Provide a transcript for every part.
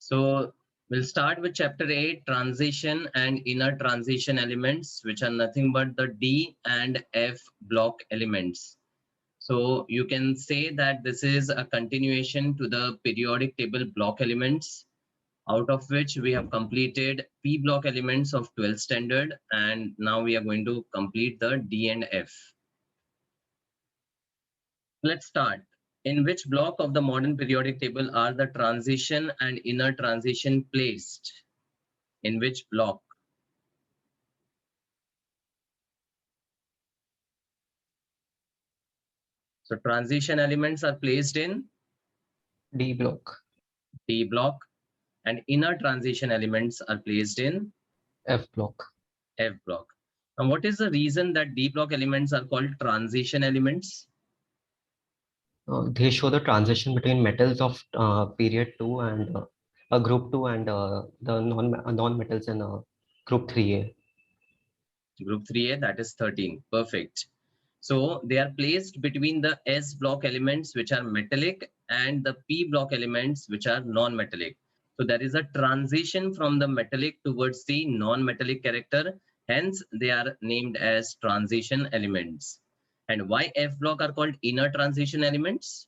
So we'll start with chapter 8, transition and inner transition elements, which are nothing but the D and F block elements. So you can say that this is a continuation to the periodic table block elements, out of which we have completed P block elements of 12th standard, and now we are going to complete the D and F. Let's start. In which block of the modern periodic table are the transition and inner transition placed? In which block? So transition elements are placed in D block. D block, and inner transition elements are placed in F block. F block. And what is the reason that D block elements are called transition elements? They show the transition between metals of period 2 and group 2 and the non-metals in group 3A. Group 3A, that is 13. Perfect. So they are placed between the S block elements, which are metallic, and the P block elements, which are non-metallic. So there is a transition from the metallic towards the non-metallic character. Hence, they are named as transition elements. And why F block are called inner transition elements?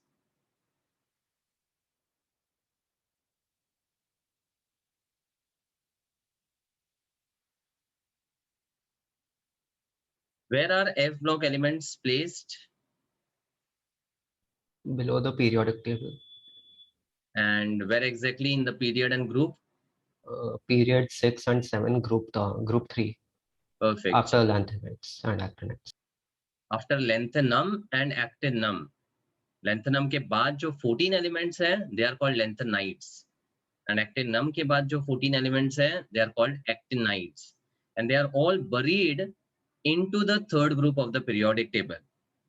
Where are F block elements placed? Below the periodic table. And where exactly in the period and group? Period 6 and 7, group 3. Perfect. After lanthanides and actinides. After lanthanum and actinum. Lanthanum के बाद जो 14 elements है, they are called lanthanides. And actinum के बाद जो 14 elements है, they are called actinides. And they are all buried into the third group of the periodic table.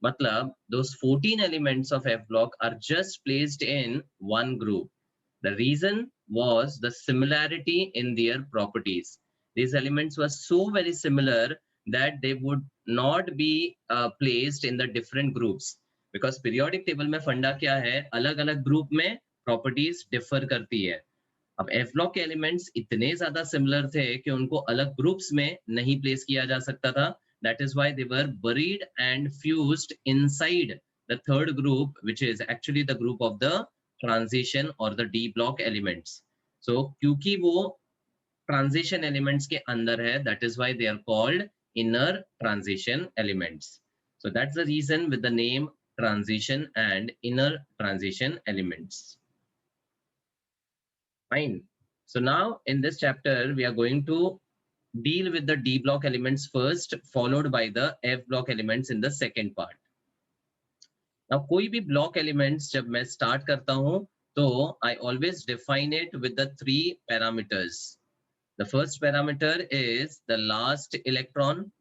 मतलब those 14 elements of F block are just placed in one group. The reason was the similarity in their properties. These elements were so very similar that they would not be placed in the different groups. Because periodic table में फंडा क्या है, अलग अलग group में properties differ करती है. अब एफ ब्लॉक के एलिमेंट्स इतने ज्यादा सिमिलर थे कि उनको अलग ग्रुप्स में नहीं प्लेस किया जा सकता था. That is why they were buried and fused inside the third group, which is actually the group of the transition or the D block elements. So क्योंकि वो transition elements के अंदर है, that is why they are called inner transition elements. So that's the reason with the name transition and inner transition elements. Fine. So now in this chapter, we are going to deal with the D block elements first, followed by the F block elements in the second part. Now कोई भी block elements जब मैं start करता हूँ, तो I always define it with the 3 parameters. The first parameter is the last electron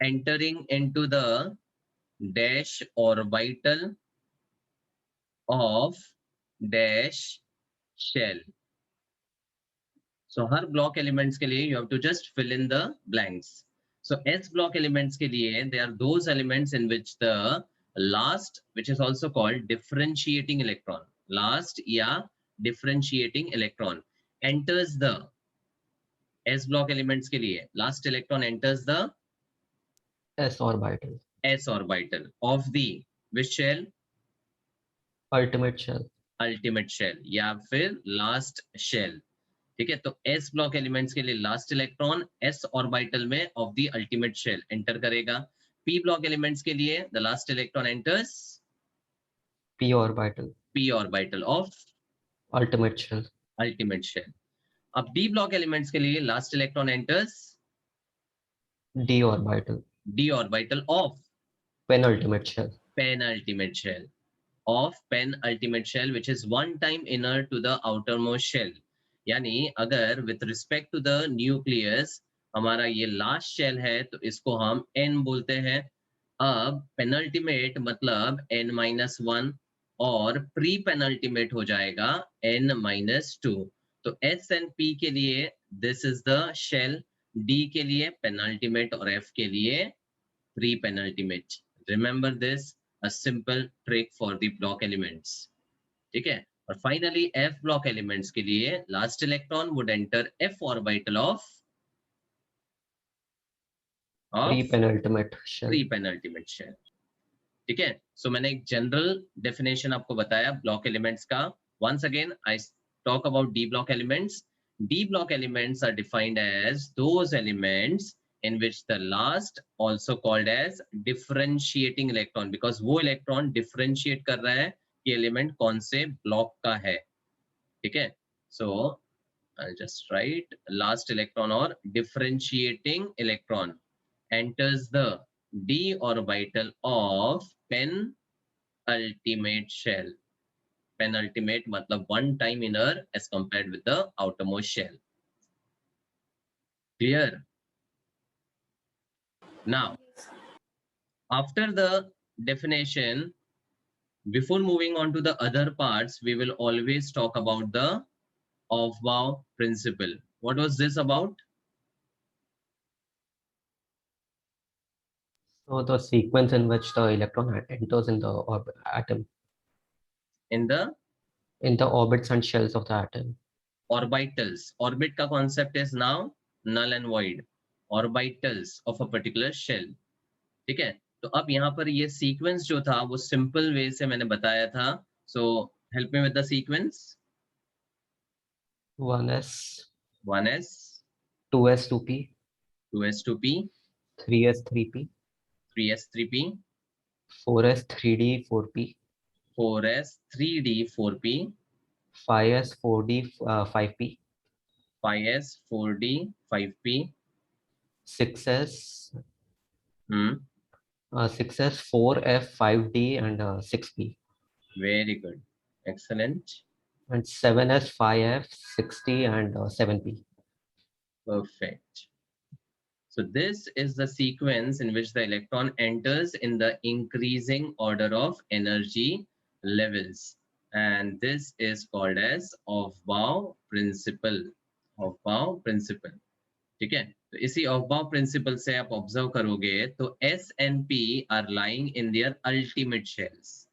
entering into the dash orbital of dash shell. So her block elements के लिए you have to just fill in the blanks. So S block elements के लिए they are those elements in which the last, which is also called differentiating electron, last या differentiating electron enters the S block elements के लिए last electron enters the S orbital. S orbital of the which shell? Ultimate shell. Ultimate shell या फिर last shell. ठीक है, तो S block elements के लिए लास्ट इलेक्ट्रॉन S ऑर्बिटल में of the ultimate shell enter करेगा. P ब्लॉक एलिमेंट्स के लिए the last electron enters P orbital. P orbital of Ultimate shell. Ultimate shell. अब D ब्लॉक एलिमेंट्स के लिए last electron enters D orbital. D orbital of Penultimate shell. penultimate shell of penultimate shell, which is one time inner to the outermost shell. यानी अगर with respect to the nucleus हमारा ये last shell है तो इसको हम n बोलते हैं. अब पेनल्टीमेट मतलब n-1 और प्री पेनल्टीमेट हो जाएगा n-2. तो S and P के लिए this is the shell, D के लिए पेनल्टीमेट और F के लिए pre penultimate. Remember this, a simple trick for the block elements. ठीक है, और फाइनली f ब्लॉक एलिमेंट्स के लिए last electron would enter f orbital of pre penultimate shell. Pre penultimate shell. ठीक है, सो मैंने एक जनरल डेफिनेशन आपको बताया ब्लॉक एलिमेंट्स का. Once again I talk about D block elements. D block elements are defined as those elements in which the last also called as differentiating electron, because वो electron differentiate कर रहा है कि element कौन से block का है. ठीक है, so I'll just write last electron or differentiating electron enters the d orbital of penultimate shell. Penultimate मतलब one time inner as compared with the outermost shell. Clear? Now, after the definition, before moving on to the other parts, we will always talk about the Aufbau principle. What was this about? So the sequence in which the electron enters in the atom. In the orbits and shells of the atom. Orbitals. Orbit का concept is now null and void. Orbitals of a particular shell. ठीक है, तो अब यहाँ पर ये sequence जो था वो सिंपल वे से मैंने बताया था. So help me with the sequence. 1s 1s 2s 2p 2s 2p 3s 3p 3s 3p 4s 3d 4p 4s 3d 4p 5s 4d 5p 5s 4d 5p 6s 6s 4f 5d and 6p. Very good, excellent. And 7s 5f 6d and 7p. Perfect. So this is the sequence in which the electron enters in the increasing order of energy levels, and this is called as Aufbau principle. Aufbau principle. ठीक है, तो इसी Aufbau principle से आप observe करोगे तो S and P are lying in their ultimate shells.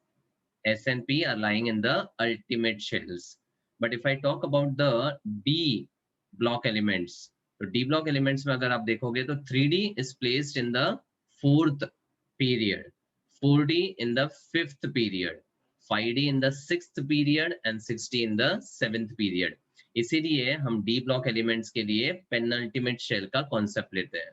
S and P are lying in the ultimate shells. But if I talk about the D block elements, तो D block elements में अगर आप देखोगे तो 3D is placed in the 4th period, 4D in the 5th period, 5D in the 6th period and 6D in the 7th period. इसीलिए हम D block elements के लिए पेनल्टीमेट शेल का कॉन्सेप्ट लेते हैं.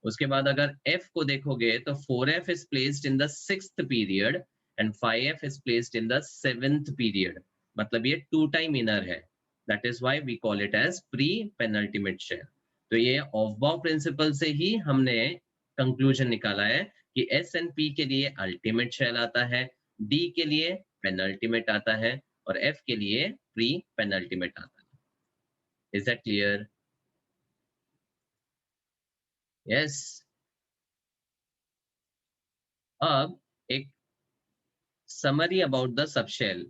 उसके बाद अगर F को देखोगे तो 4F is placed in the 6th period and 5F is placed in the 7th period. मतलब ये 2 time inner है. That is why we call it as pre-penultimate shell. तो ये ऑफबाउ प्रिंसिपल से ही हमने कंक्लूजन निकाला है कि एस एंड पी के लिए अल्टीमेट शेल आता है, डी के लिए पेनल्टीमेट आता है और एफ के लिए प्री पेनल्टीमेट आता है. Is that clear? यस. अब एक summary about the subshell.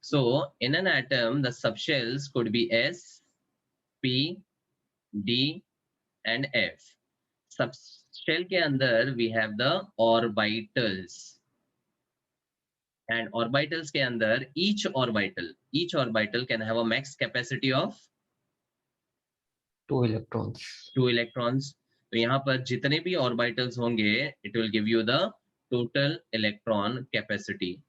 So in an atom the subshells could be S, P, D and F. Subshell के अंदर we have the orbitals, and orbitals के अंदर each orbital can have a max capacity of 2 electrons. 2 electrons. तो यहाँ पर जितने भी orbitals होंगे it will give you the total electron capacity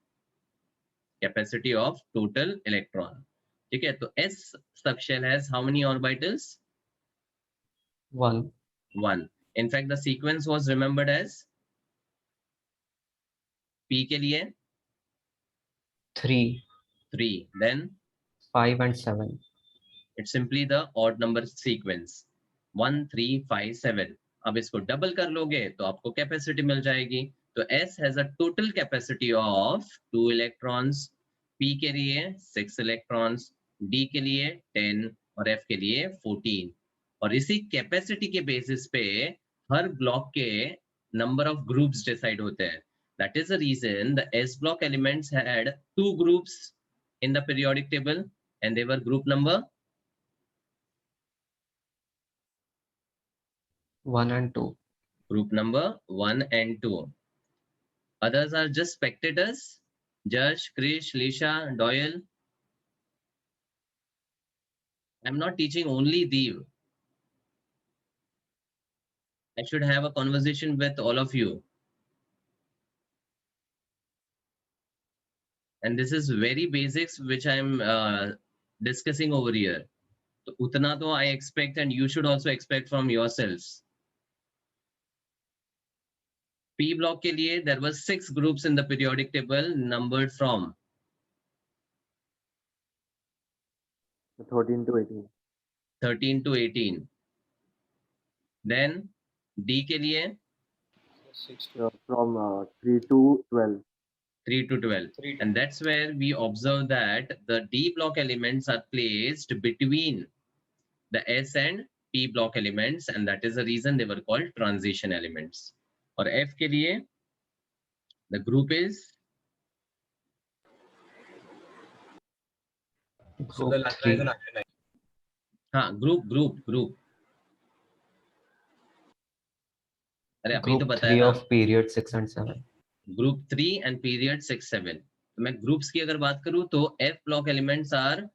of total electron. ठीक है, तो S subshell has how many orbitals? 1. In fact the sequence was remembered as P के लिए 3, then 5 and 7. It's simply the odd number sequence 1, 3, 5, 7. अब इसको double कर लोगे तो आपको कैपेसिटी मिल जाएगी. तो S has a total capacity of 2 electrons, P के लिए 6 electrons, D के लिए 10 और F के लिए 14. और इसी कैपेसिटी के बेसिस पे हर ब्लॉक के नंबर ऑफ ग्रुप्स डिसाइड होते हैं. That is the reason the S block elements had 2 groups in the periodic table, and they were group number 1 and 2. Group number 1 and 2. Others are just spectators. Josh, Krish, Lisha, Doyle. I'm not teaching only Dev. I should have a conversation with all of you. And this is very basics which I'm discussing over here. तो उतना तो I expect and you should also expect from yourselves. P block के लिए there were 6 groups in the periodic table numbered from 13 to 18. 13 to 18. Then D के लिए From 3 to 12. 3 to 12. And that's where we observe that the D block elements are placed between the S and P block elements, and that is the reason they were called transition elements. और F के लिए the group is Group 3. हाँ group. अरे अभी तो Group बताया 3 ना. of period 6 and 7. Group 3 and period 6, 7. तो मैं groups की अगर बात करूं तो F block elements are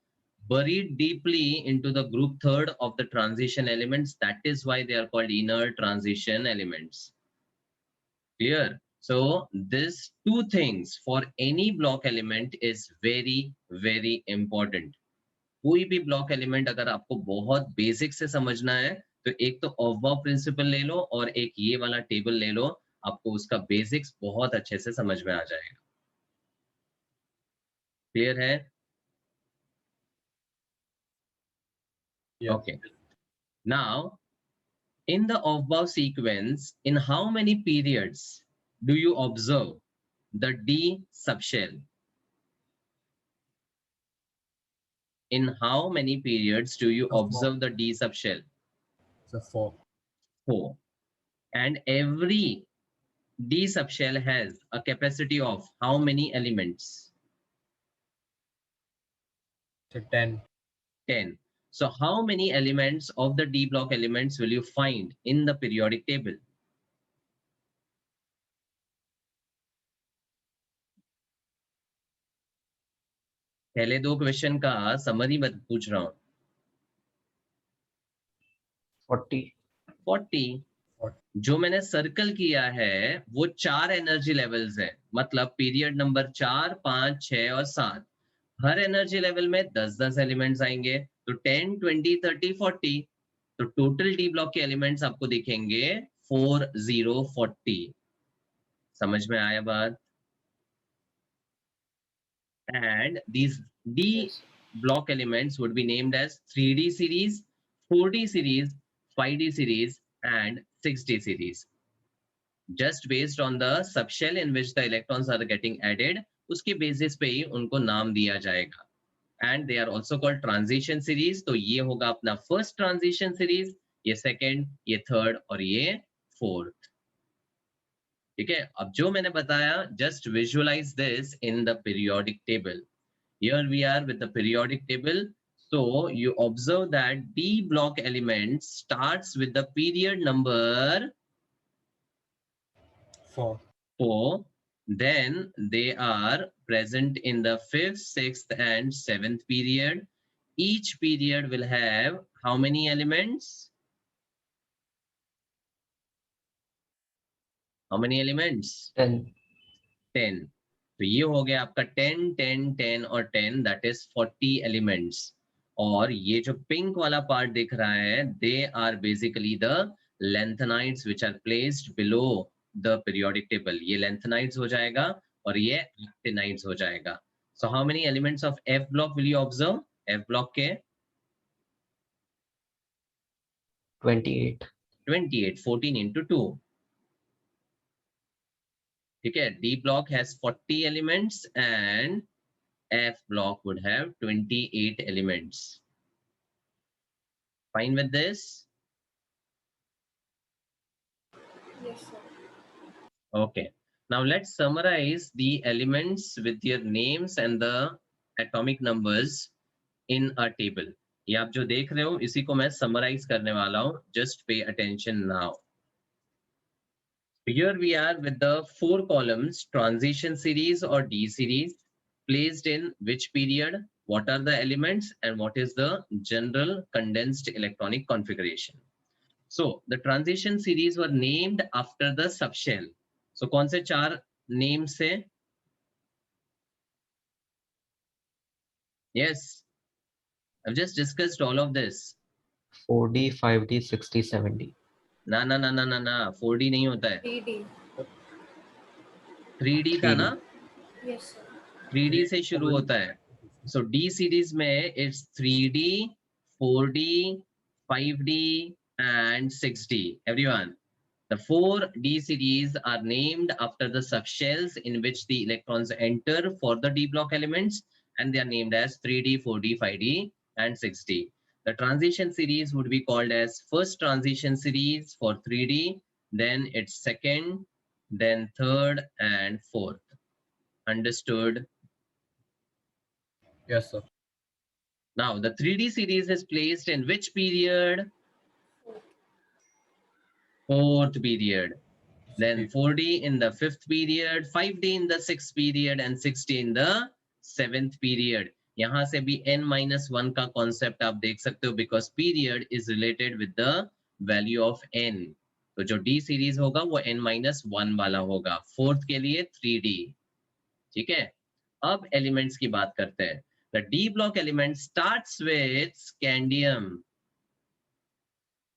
buried deeply into the group third of the transition elements. That is why they are called inner transition elements. Clear? So this two things for any block element is very, very important. कोई भी block element अगर आपको बहुत basic से समझना है तो एक तो ऑफ प्रिंसिपल ले लो और एक ये वाला टेबल ले लो, आपको उसका बेसिक्स बहुत अच्छे से समझ में आ जाएगा. क्लियर है? Yes. Okay. Now, in the off-bow sequence, in how many periods do you observe the D subshell? In how many periods do you observe the D subshell? So 4. 4. And every D subshell has a capacity of how many elements? So 10. 10. So how many elements of the D block elements will you find in the periodic table? पहले दो question का summary पूछ रहा हूं. 40. 40. जो मैंने circle किया है वो 4 एनर्जी लेवल्स हैं, मतलब पीरियड नंबर 4, 5, 6 और 7. हर एनर्जी लेवल में 10-10 एलिमेंट्स आएंगे, तो 10, 20, 30, 40. तो टोटल डी ब्लॉक के एलिमेंट्स आपको दिखेंगे 4, 0, 40. समझ में आया बात? And these D block elements would be named as 3D series, 4D series, 5D series, and 6D series. Just based on the subshell in which the electrons are getting added, उसके basis पे ही उनको नाम दिया जाएगा. And they are also called transition series. तो ये होगा अपना first transition series, ये second, ये third और ये fourth. ठीक है? अब जो मैंने बताया, just visualize this in the periodic table. Here we are with the periodic table. So you observe that D block element starts with the period number 4. 4. Then they are present in the 5th, 6th, and 7th period. Each period will have how many elements? How many elements? 10. 10. तो ये हो गया आपका 10, 10, 10 और 10, that is 40 elements. और ये जो pink वाला पार्ट दिख रहा है, they are basically the lanthanides which are placed below the periodic table. ये lanthanides हो जाएगा और ये actinides हो जाएगा. So how many elements of F block will you observe? F block के 28. 28, 14 into 2. ठीक है? D block has 40 elements and F block would have 28 elements. Fine with this? Yes, sir. Okay. Now let's summarize the elements with their names and the atomic numbers in a table. ये आप जो देख रहे हो इसी को मैं summarize करने वाला हूँ. Just pay attention now. Here we are with the 4 columns transition series or D series placed in which period? what are the elements and what is the general condensed electronic configuration. So the transition series were named after the subshell. So कौन से चार names से? Yes, I've just discussed all of this. 4D, 5D, 60, 7D. ना ना ना ना ना ना 4D नहीं होता है, 3D. 3D था ना, Yes, sir. 3D से शुरू होता है. So D series में it's 3D, 4D, 5D and 6D. Everyone, the 4D series are named after the subshells in which the electrons enter for the D block elements, and they are named as 3D, 4D, 5D and 6D. The transition series would be called as first transition series for 3D, then its second, then third and fourth. Understood? Yes, sir. Now, the 3D series is placed in which period? Fourth period. Then 4D in the fifth period, 5D in the sixth period, and 6D in the seventh period. यहाँ से भी n-1 का concept आप देख सकते हो, because period is related with the value of n. तो जो D series होगा वो n-1 वाला होगा. Fourth के लिए 3D. ठीक है? अब elements की बात करते हैं. The D block element starts with scandium.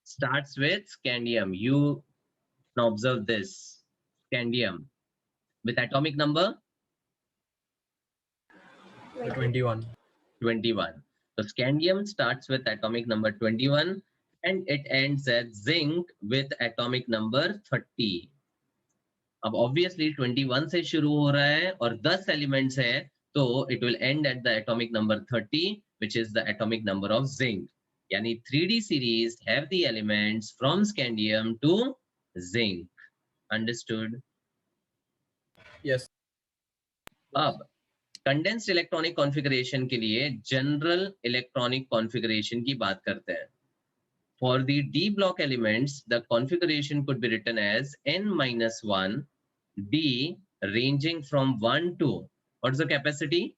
Starts with scandium. You now observe this. Scandium. With atomic number? 21. 21. So scandium starts with atomic number 21 and it ends at zinc with atomic number 30. अब obviously 21 से शुरू हो रहा है और 10 elements है, तो it will end at the atomic number 30, which is the atomic number of zinc. यानी 3D series have the elements from scandium to zinc. Understood? Yes. अब condensed electronic configuration के लिए general electronic configuration की बात करते हैं. For the D block elements, the configuration could be written as n-1 D ranging from 1 to, what's the capacity?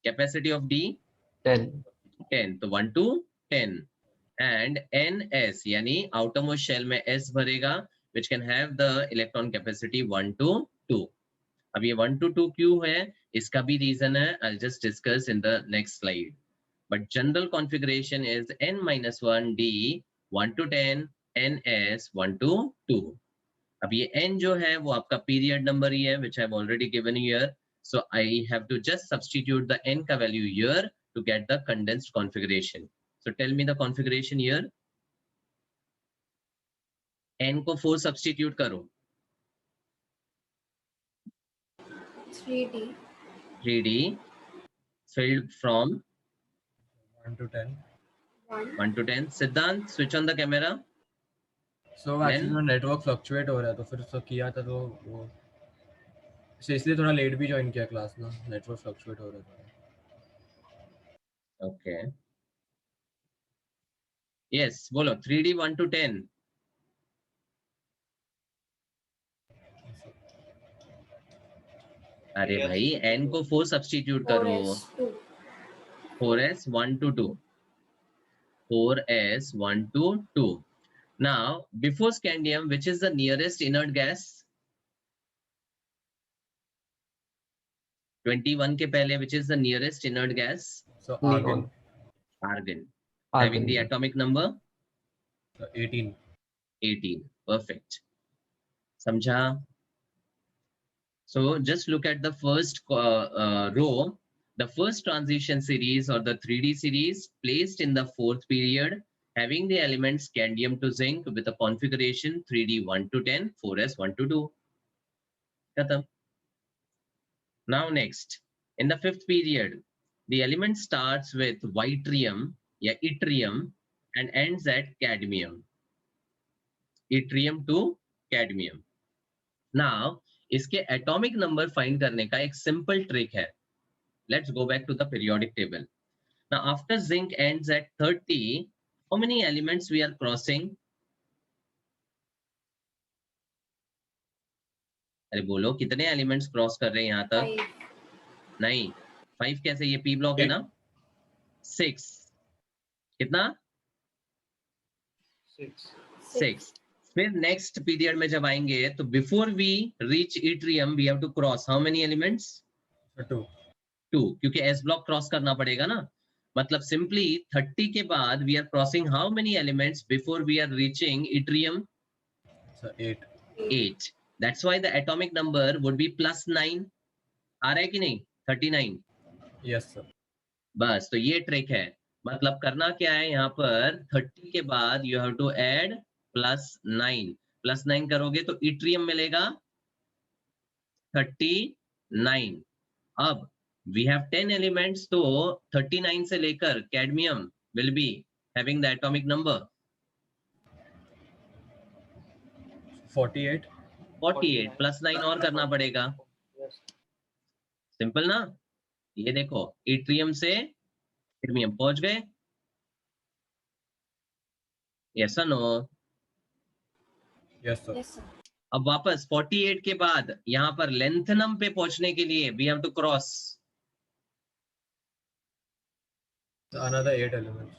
Capacity of D? 10. 10. So 1 to 10. And NS, yani outermost shell में S भरेगा, which can have the electron capacity 1 to 2. अब ये 1 to 2 क्यों है? इसका भी reason है. I'll just discuss in the next slide. But general configuration is n-1 D 1 to 10, NS 1 to 2. अब ये n जो है वो आपका period number ही है, which I've already given here. So I have to just substitute the n का value here to get the condensed configuration. So tell me the configuration here. n को 4 substitute करो. 3D. 3D filled from 1 to 10. 1 to 10. Siddhant, switch on the camera. So actually network fluctuate हो रहा है, तो फिर उसको किया था, तो वो इसलिए थोड़ा लेट भी ज्वाइन किया क्लास ना, नेटवर्क फ्लक्चुएट हो रहा था. Okay. Yes, बोलो 3D 1 to 10. अरे भाई n को 4 सब्स्टिट्यूट करो. 4s2. 4s 1 to 2. 4s 1 to 2. Now before scandium, which is the nearest inert gas? 21 के पहले, which is the nearest inert gas? So Neon. Argon. Argon, Having the yeah. atomic number? 18. 18. Perfect. समझा? So just look at the first row. The first transition series or the 3D series placed in the fourth period, having the elements scandium to zinc with a configuration 3D 1 to 10, 4s 1 to 2. Khatam. Now next, in the fifth period, the element starts with yttrium, yeah, yttrium, and ends at cadmium. Yttrium to cadmium. Now, इसके atomic number find करने का एक simple trick है. Let's go back to the periodic table. Now, after zinc ends at 30, how many elements we are crossing? अरे बोलो कितने elements cross कर रहे हैं यहाँ तक? 5. नहीं 5 कैसे, ये p ब्लॉक है ना। 6 कितना 6। फिर नेक्स्ट पीरियड में जब आएंगे तो before we reach yttrium we have to cross how many elements 2 क्योंकि एस ब्लॉक क्रॉस करना पड़ेगा ना। मतलब सिंपली 30 के बाद we are crossing how many elements before we are reaching yttrium 8 8। That's why the atomic number would be +9। आ रहा है कि नहीं 39। Yes sir. बस तो ये ट्रिक है। मतलब करना क्या है यहाँ पर 30 के बाद यू हैव टू ऐड +9। +9 करोगे तो इट्रियम मिलेगा 39। अब we have 10 elements, तो 39 से लेकर cadmium will be having the atomic number 48 48 +9 और करना पड़ेगा। सिंपल ना। ये देखो इट्रियम से कैडमियम पहुंच गए। यस और no. Yes sir. Yes, sir. अब वापस 48 के बाद यहाँ पर लेंथनम पे पहुंचने के लिए we have to cross Another 8 elements.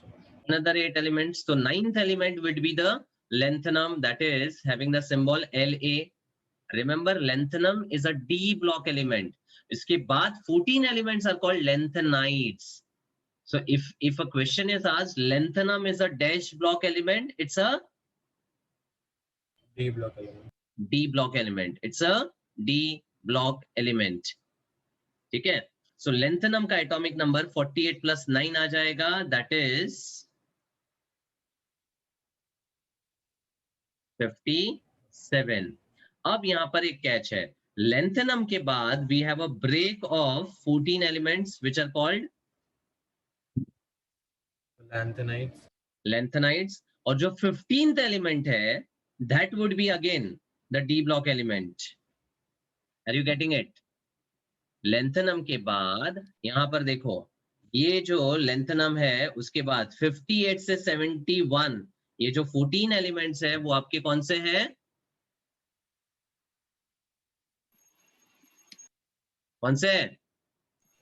another 8 elements. So 9th element would be the lanthanum, that is having the symbol La. Remember lanthanum is a D block element. इसके बाद 14 elements are called lanthanides. So if a question is asked lanthanum is a dash block element, it's a D block element. D block element. It's a D block element. ठीक है। So lanthanum का atomic number 48 plus 9 आ जाएगा, that is 57। अब यहाँ पर एक catch है, lanthanum के बाद we have a break of 14 elements which are called Lanthanides. lanthanides, और जो 15th element है that would be again the D block element. Are you getting it? lanthanum के बाद यहाँ पर देखो ये जो lanthanum है उसके बाद 58 से 71 ये जो 14 एलिमेंट्स है वो आपके कौन से हैं? कौन से?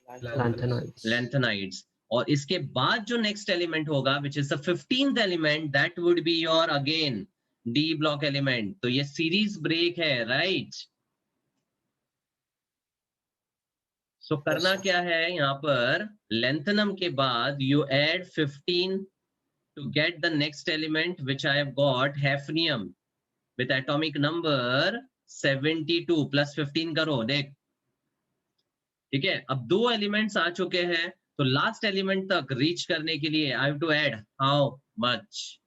Lanthanides. Lanthanides। और इसके बाद जो नेक्स्ट एलिमेंट होगा which is the 15th element, that would be your again D block element. तो ये सीरीज ब्रेक है, राइट। सो करना क्या है यहाँ पर, lanthanum के बाद you add 15 to get the next element which I have got hafnium with atomic number 72 plus 15 करो देख। ठीक है, अब दो एलिमेंट्स आ चुके हैं तो लास्ट एलिमेंट तक रीच करने के लिए I have to add how much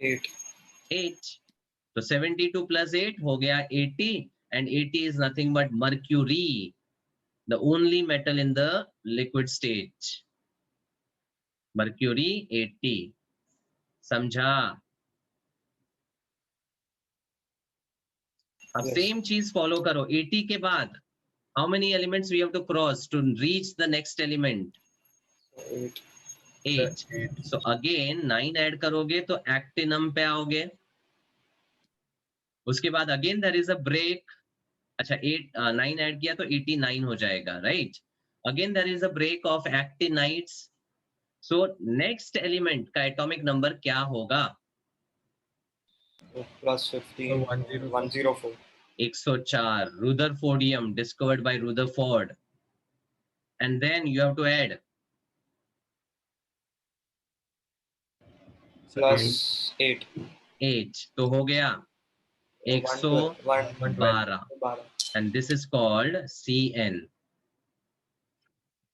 8। तो 72 plus 8 हो गया 80 and 80 is nothing but mercury, the only metal in the liquid state. mercury 80। समझा? अब सेम चीज फॉलो करो। 80 के बाद how many elements we have to cross to reach the next element? 8। So again 9 add करोगे तो actinum पे आओगे। उसके बाद again there is a break। अच्छा 9 ऐड किया तो 89 हो जाएगा, right. Again there is a break of actinides। So next element का atomic number क्या होगा? +15 104 104। Rutherfordium discovered by Rutherford, and then you have to add +8 8। तो हो गया 112 and this is called CN।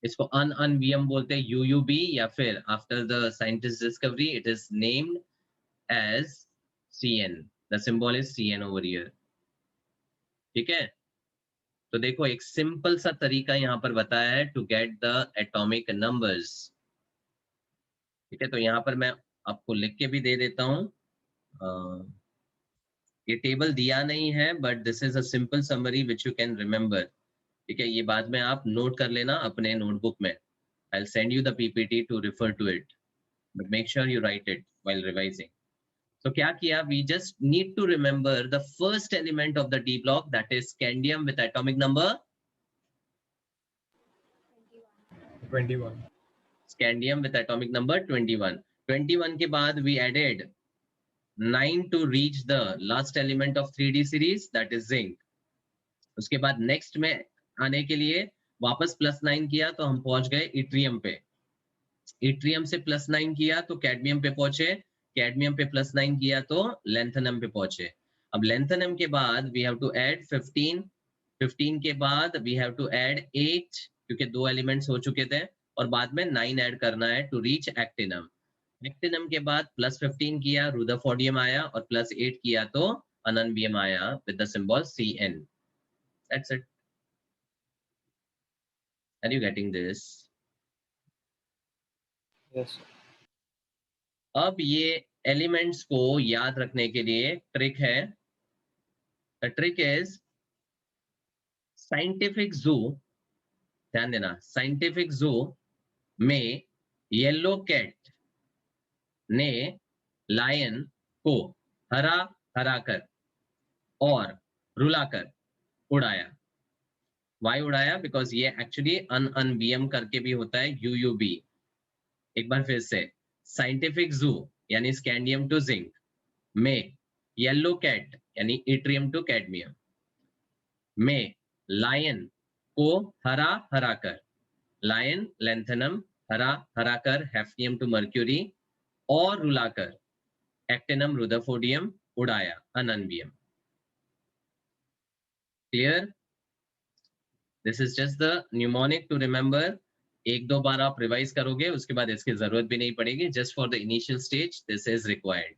इसको अनअनवियम बोलते हैं, UUB, या फिर after the scientist discovery it is named as CN। The symbol is CN over here. ठीक है, तो देखो एक सिंपल सा तरीका यहाँ पर बताया है to get the atomic numbers. ठीक है, तो यहाँ पर मैं आपको लिख के भी दे देता हूँ। ये टेबल दिया नहीं है but this is a simple summary which you can remember. ठीक है, ये बाद में आप नोट कर लेना अपने नोटबुक में। I'll send you the PPT to refer to it, but make sure you write it while revising. तो क्या किया, we just need to remember the first element of the D block, that is scandium with atomic number 21. scandium with atomic number 21. 21 के बाद we added 9 to reach the last element of 3D series, that is zinc. उसके बाद next में आने के लिए वापस +9 किया तो हम पहुंच गए इट्रियम पे. इट्रियम से +9 किया तो कैडमियम पे पहुंचे, कैडमियम पे +9 किया तो लैंथेनम पे पहुंचे. अब लैंथेनम के बाद वी हैव टू ऐड 15, 15 के बाद वी हैव टू ऐड 8 क्योंकि 2 एलिमेंट्स हो चुके थे, और बाद में 9 ऐड करना है टू रीच एक्टिनम. एक्टिनम के बाद +15 किया, रुदरफोर्डियम आया, और +8 किया तो अननबियम आया with the symbol Cn. That's it. Are you getting this? Yes, sir. अब ये एलिमेंट्स को याद रखने के लिए ट्रिक है. द ट्रिक इज साइंटिफिक जू, ध्यान देना, साइंटिफिक जू में येलो कैट ने लायन को हरा हरा कर और रुलाकर उड़ाया. वाई उड़ाया? बिकॉज ये एक्चुअली अनबीएम करके भी होता है, यूयूबी. एक बार फिर से, साइंटिफिक जू यानी स्कैंडियम टू जिंक में येलो कैट यानी इट्रियम टू कैडमियम में लायन को हरा हरा कर, लायन लैंथेनम, हरा हरा कर हैफ्नियम टू मर्क्यूरी, और रुलाकर एक्टिनम रुदरफोर्डियम उड़ाया ununbium. Clear? This is just the mnemonic to remember. एक दो बार आप रिवाइज करोगे, उसके बाद इसकी जरूरत भी नहीं पड़ेगी. Just for the initial stage this is required.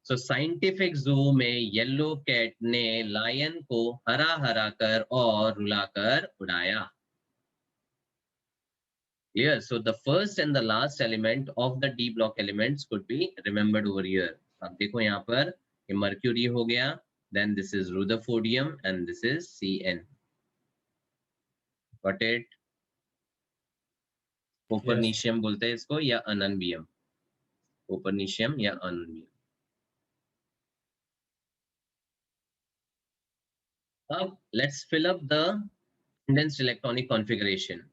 So scientific जू में येलो कैट ने लायन को हरा हरा कर और रुलाकर उड़ाया. Clear? So the first and the last element of the D block elements could be remembered over here. अब देखो यहाँ पर ये मर्क्यूरी हो गया, then this is रुदरफोर्डियम and this is Cn. Got it? कोपरनीशियम बोलते हैं इसको, या अननबियम. कोपरनीशियम या अननबियम. अब let's fill up the condensed electronic configuration.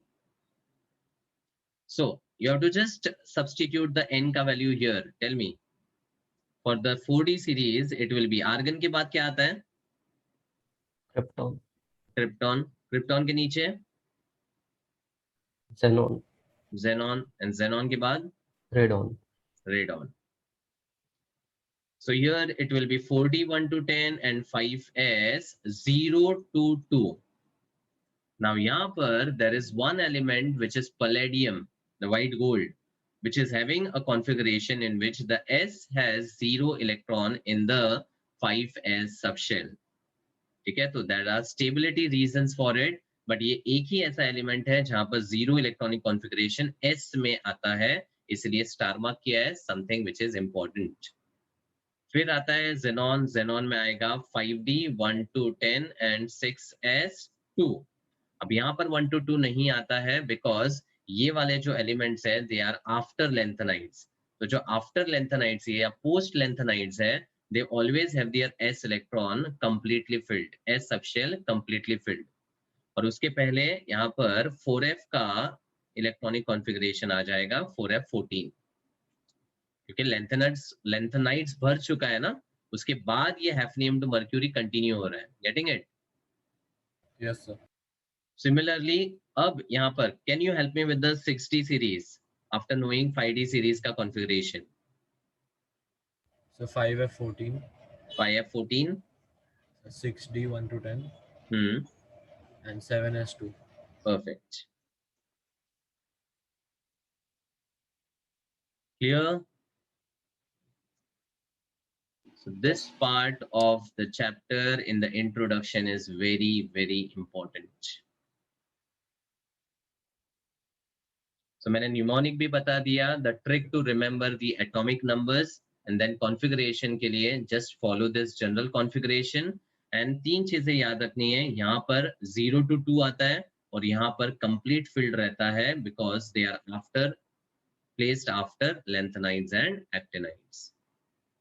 So you have to just substitute the n का value here. Tell me. For the 4D series, it will be argon के बाद क्या आता है? Krypton, Krypton. Krypton के नीचे xenon, xenon, and xenon के बाद radon, radon. So here it will be 4D 1 to 10 and 5s 0 to 2. Now यहाँ पर there is one element which is palladium, the white gold, which is having a configuration in which the s has 0 electron in the 5s subshell. ठीक है, तो there are stability reasons for it, but ये एक ही ऐसा element है जहां पर 0 electronic configuration s में आता है, इसलिए स्टार मार्क किया है, समथिंग which is important. फिर आता है xenon. xenon में आएगा 5d 1 to 10 and 6s 2. अब यहाँ पर 1 to 2 नहीं आता है बिकॉज ये वाले जो एलिमेंट्स है दे आर आफ्टर लेंथेनाइड्स. तो जो आफ्टर लेंथेनाइड्स या पोस्ट लेंथेनाइड्स है, they always have their s electron completely filled, s subshell completely filled. और उसके पहले यहाँ पर 4f का इलेक्ट्रॉनिक कॉन्फ़िगरेशन आ जाएगा 4f14, क्योंकि लेंथेनाइड्स भर चुका है ना, उसके बाद ये हैफ्नियम टू मर्क्यूरी कंटिन्यू हो रहा है. Getting it? Yes sir. Similarly अब यहाँ पर can you help me with the 6D series after knowing 5D series का configuration? So 5f14, 5f14, 6d 1 to 10, and 7s2. perfect. Clear? So this part of the chapter in the introduction is very, very important. So मैंने mnemonic भी बता दिया, the trick to remember the atomic numbers, and then configuration के लिए just follow this general configuration. And तीन चीजें याद रखनी है, यहाँ पर 0 to 2 आता है और यहाँ पर complete filled रहता है because they are placed after lanthanides and actinides.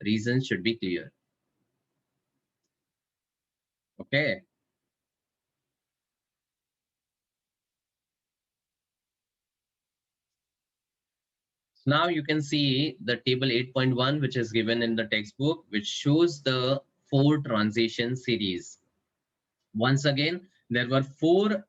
reasons should be clear. Okay. Now you can see the table 8.1, which is given in the textbook, which shows the 4 transition series. Once again, there were 4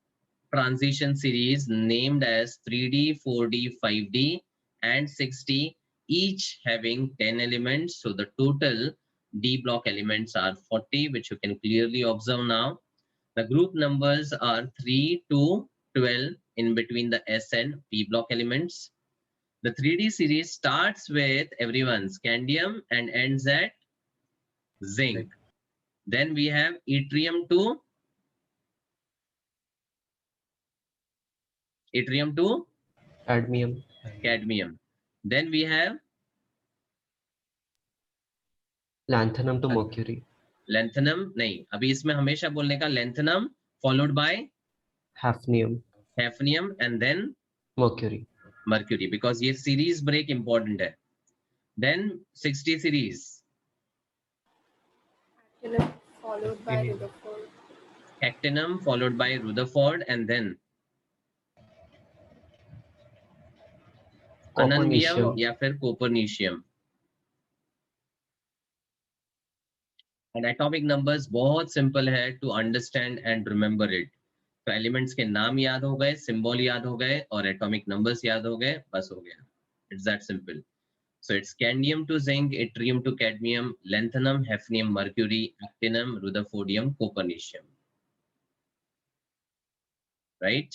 transition series named as 3D, 4D, 5D, and 6D, each having 10 elements. So the total D block elements are 40, which you can clearly observe now. The group numbers are 3 to 12 in between the S and P block elements. The 3D series starts with everyone scandium and ends at zinc. Then we have yttrium to cadmium. Then we have lanthanum to mercury. lanthanum नहीं, अभी इसमें हमेशा बोलने का lanthanum followed by hafnium and then mercury because ये series break important है. Then 60 series Actinum followed by Rutherford. actinum followed by Rutherford and then अनन्वियम या फिर कोपर्निशियम. And atomic numbers बहुत simple है to understand and remember it. तो elements के नाम याद हो गए, symbol याद हो गए और atomic numbers याद हो गए, बस हो गया. It's that simple. So it's scandium to zinc, yttrium to cadmium, lanthanum, hafnium, mercury, actinum, rutherfordium, copernicium. Right?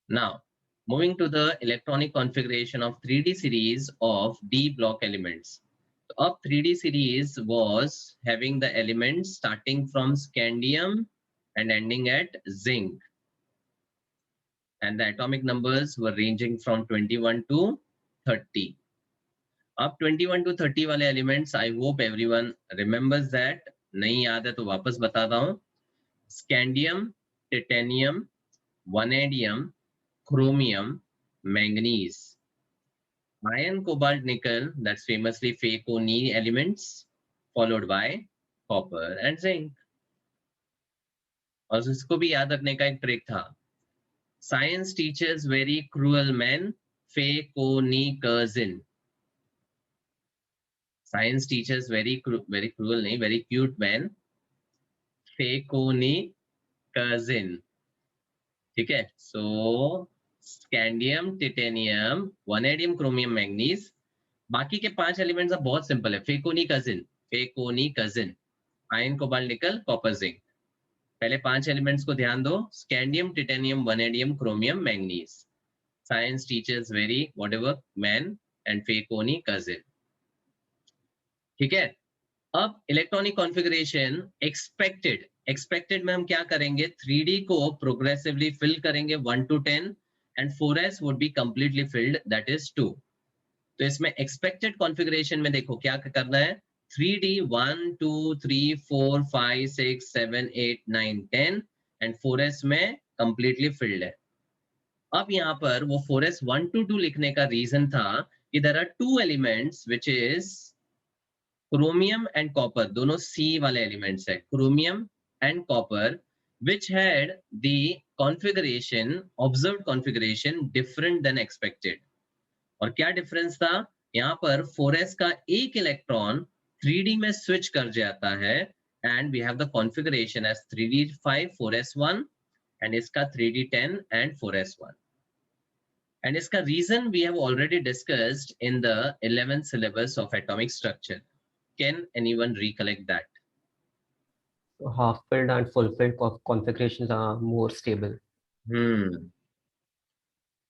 Now, moving to the electronic configuration of 3D series of D block elements. Of 3D series was having the elements starting from scandium and ending at zinc. And the atomic numbers were ranging from 21 to 30. Up 21 to 30 वाले elements, I hope everyone remembers that. नहीं याद है तो वापस बताता हूँ. Scandium, titanium, vanadium, chromium, manganese. Iron, cobalt, nickel, that's famously Fe-Co-Ni elements, followed by copper and zinc. और इसको भी याद रखने का एक ट्रिक था. Science teaches very cruel men, Fe-Co-Ni cousin. Science teaches very cruel नहीं, very cute men, Fe-Co-Ni cousin. ठीक है? So scandium, titanium, vanadium, chromium, manganese. बाकी के 5 एलिमेंट्स अब बहुत सिंपल है. Fe-Co-Ni cousin, iron, cobalt, nickel, copper, zinc. पहले 5 elements को ध्यान दो. Scandium, titanium, vanadium, chromium, manganese. Science teaches very whatever man and Fe-Co-Ni cousin. ठीक है? अब इलेक्ट्रॉनिक कॉन्फ़िगरेशन एक्सपेक्टेड में हम क्या करेंगे? 3D को प्रोग्रेसिवली फिल करेंगे 1 to 10 and 4s would be completely filled, that is 2. तो इसमें एक्सपेक्टेड कॉन्फ़िगरेशन में देखो क्या करना है. 3D 1 2 3 4 5 6 7 8 9 10 and 4s में completely filled है. अब यहाँ पर वो 4s 1 to 2 लिखने का रीजन था कि there are 2 elements which is chromium and copper, दोनों C वाले एलिमेंट्स है. chromium and copper which had the configuration, observed configuration different than expected. और क्या डिफरेंस था? यहाँ पर 4s का एक इलेक्ट्रॉन 3D में स्विच कर जाता है and we have the configuration as 3d5 4s1 and इसका 3d10 and 4s1. And इसका reason we have already discussed in the 11th syllabus of atomic structure. Can anyone recollect that? Half-filled and full-filled configurations are more stable.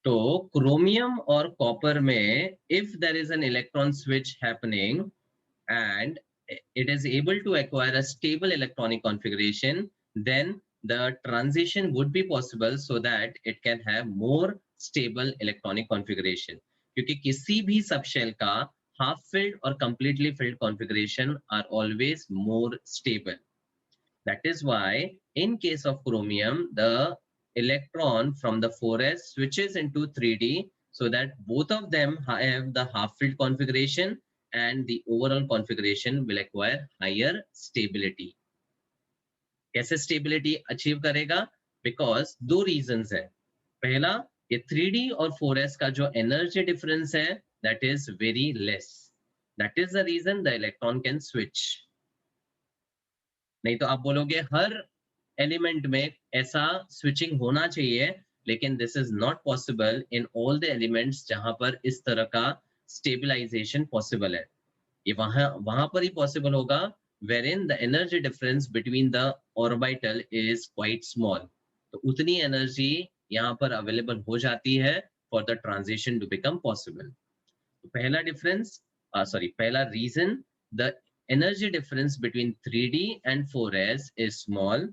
तो chromium और copper में if there is an electron switch happening and it is able to acquire a stable electronic configuration, then the transition would be possible so that it can have more stable electronic configuration. क्योंकि किसी भी subshell का half filled or completely filled configuration are always more stable. That is why in case of chromium, the electron from the 4s switches into 3D so that both of them have the half filled configuration and the overall configuration will acquire higher stability. कैसे stability achieve करेगा? Because दो reasons है. पहला, ये 3D और 4s का जो energy difference है that is very less. That is the reason the electron can switch. नहीं तो आप बोलोगे हर एलिमेंट में ऐसा स्विचिंग होना चाहिए, लेकिन this is not possible in all the elements जहां पर इस तरह का स्टेबलाइजेशन पॉसिबल है. ये वहां पर ही पॉसिबल होगा wherein the energy difference between the orbital is quite small. तो उतनी एनर्जी यहाँ पर अवेलेबल हो जाती है for the transition to become possible. तो पहला डिफरेंस, पहला reason, the energy difference between 3D and 4s is small,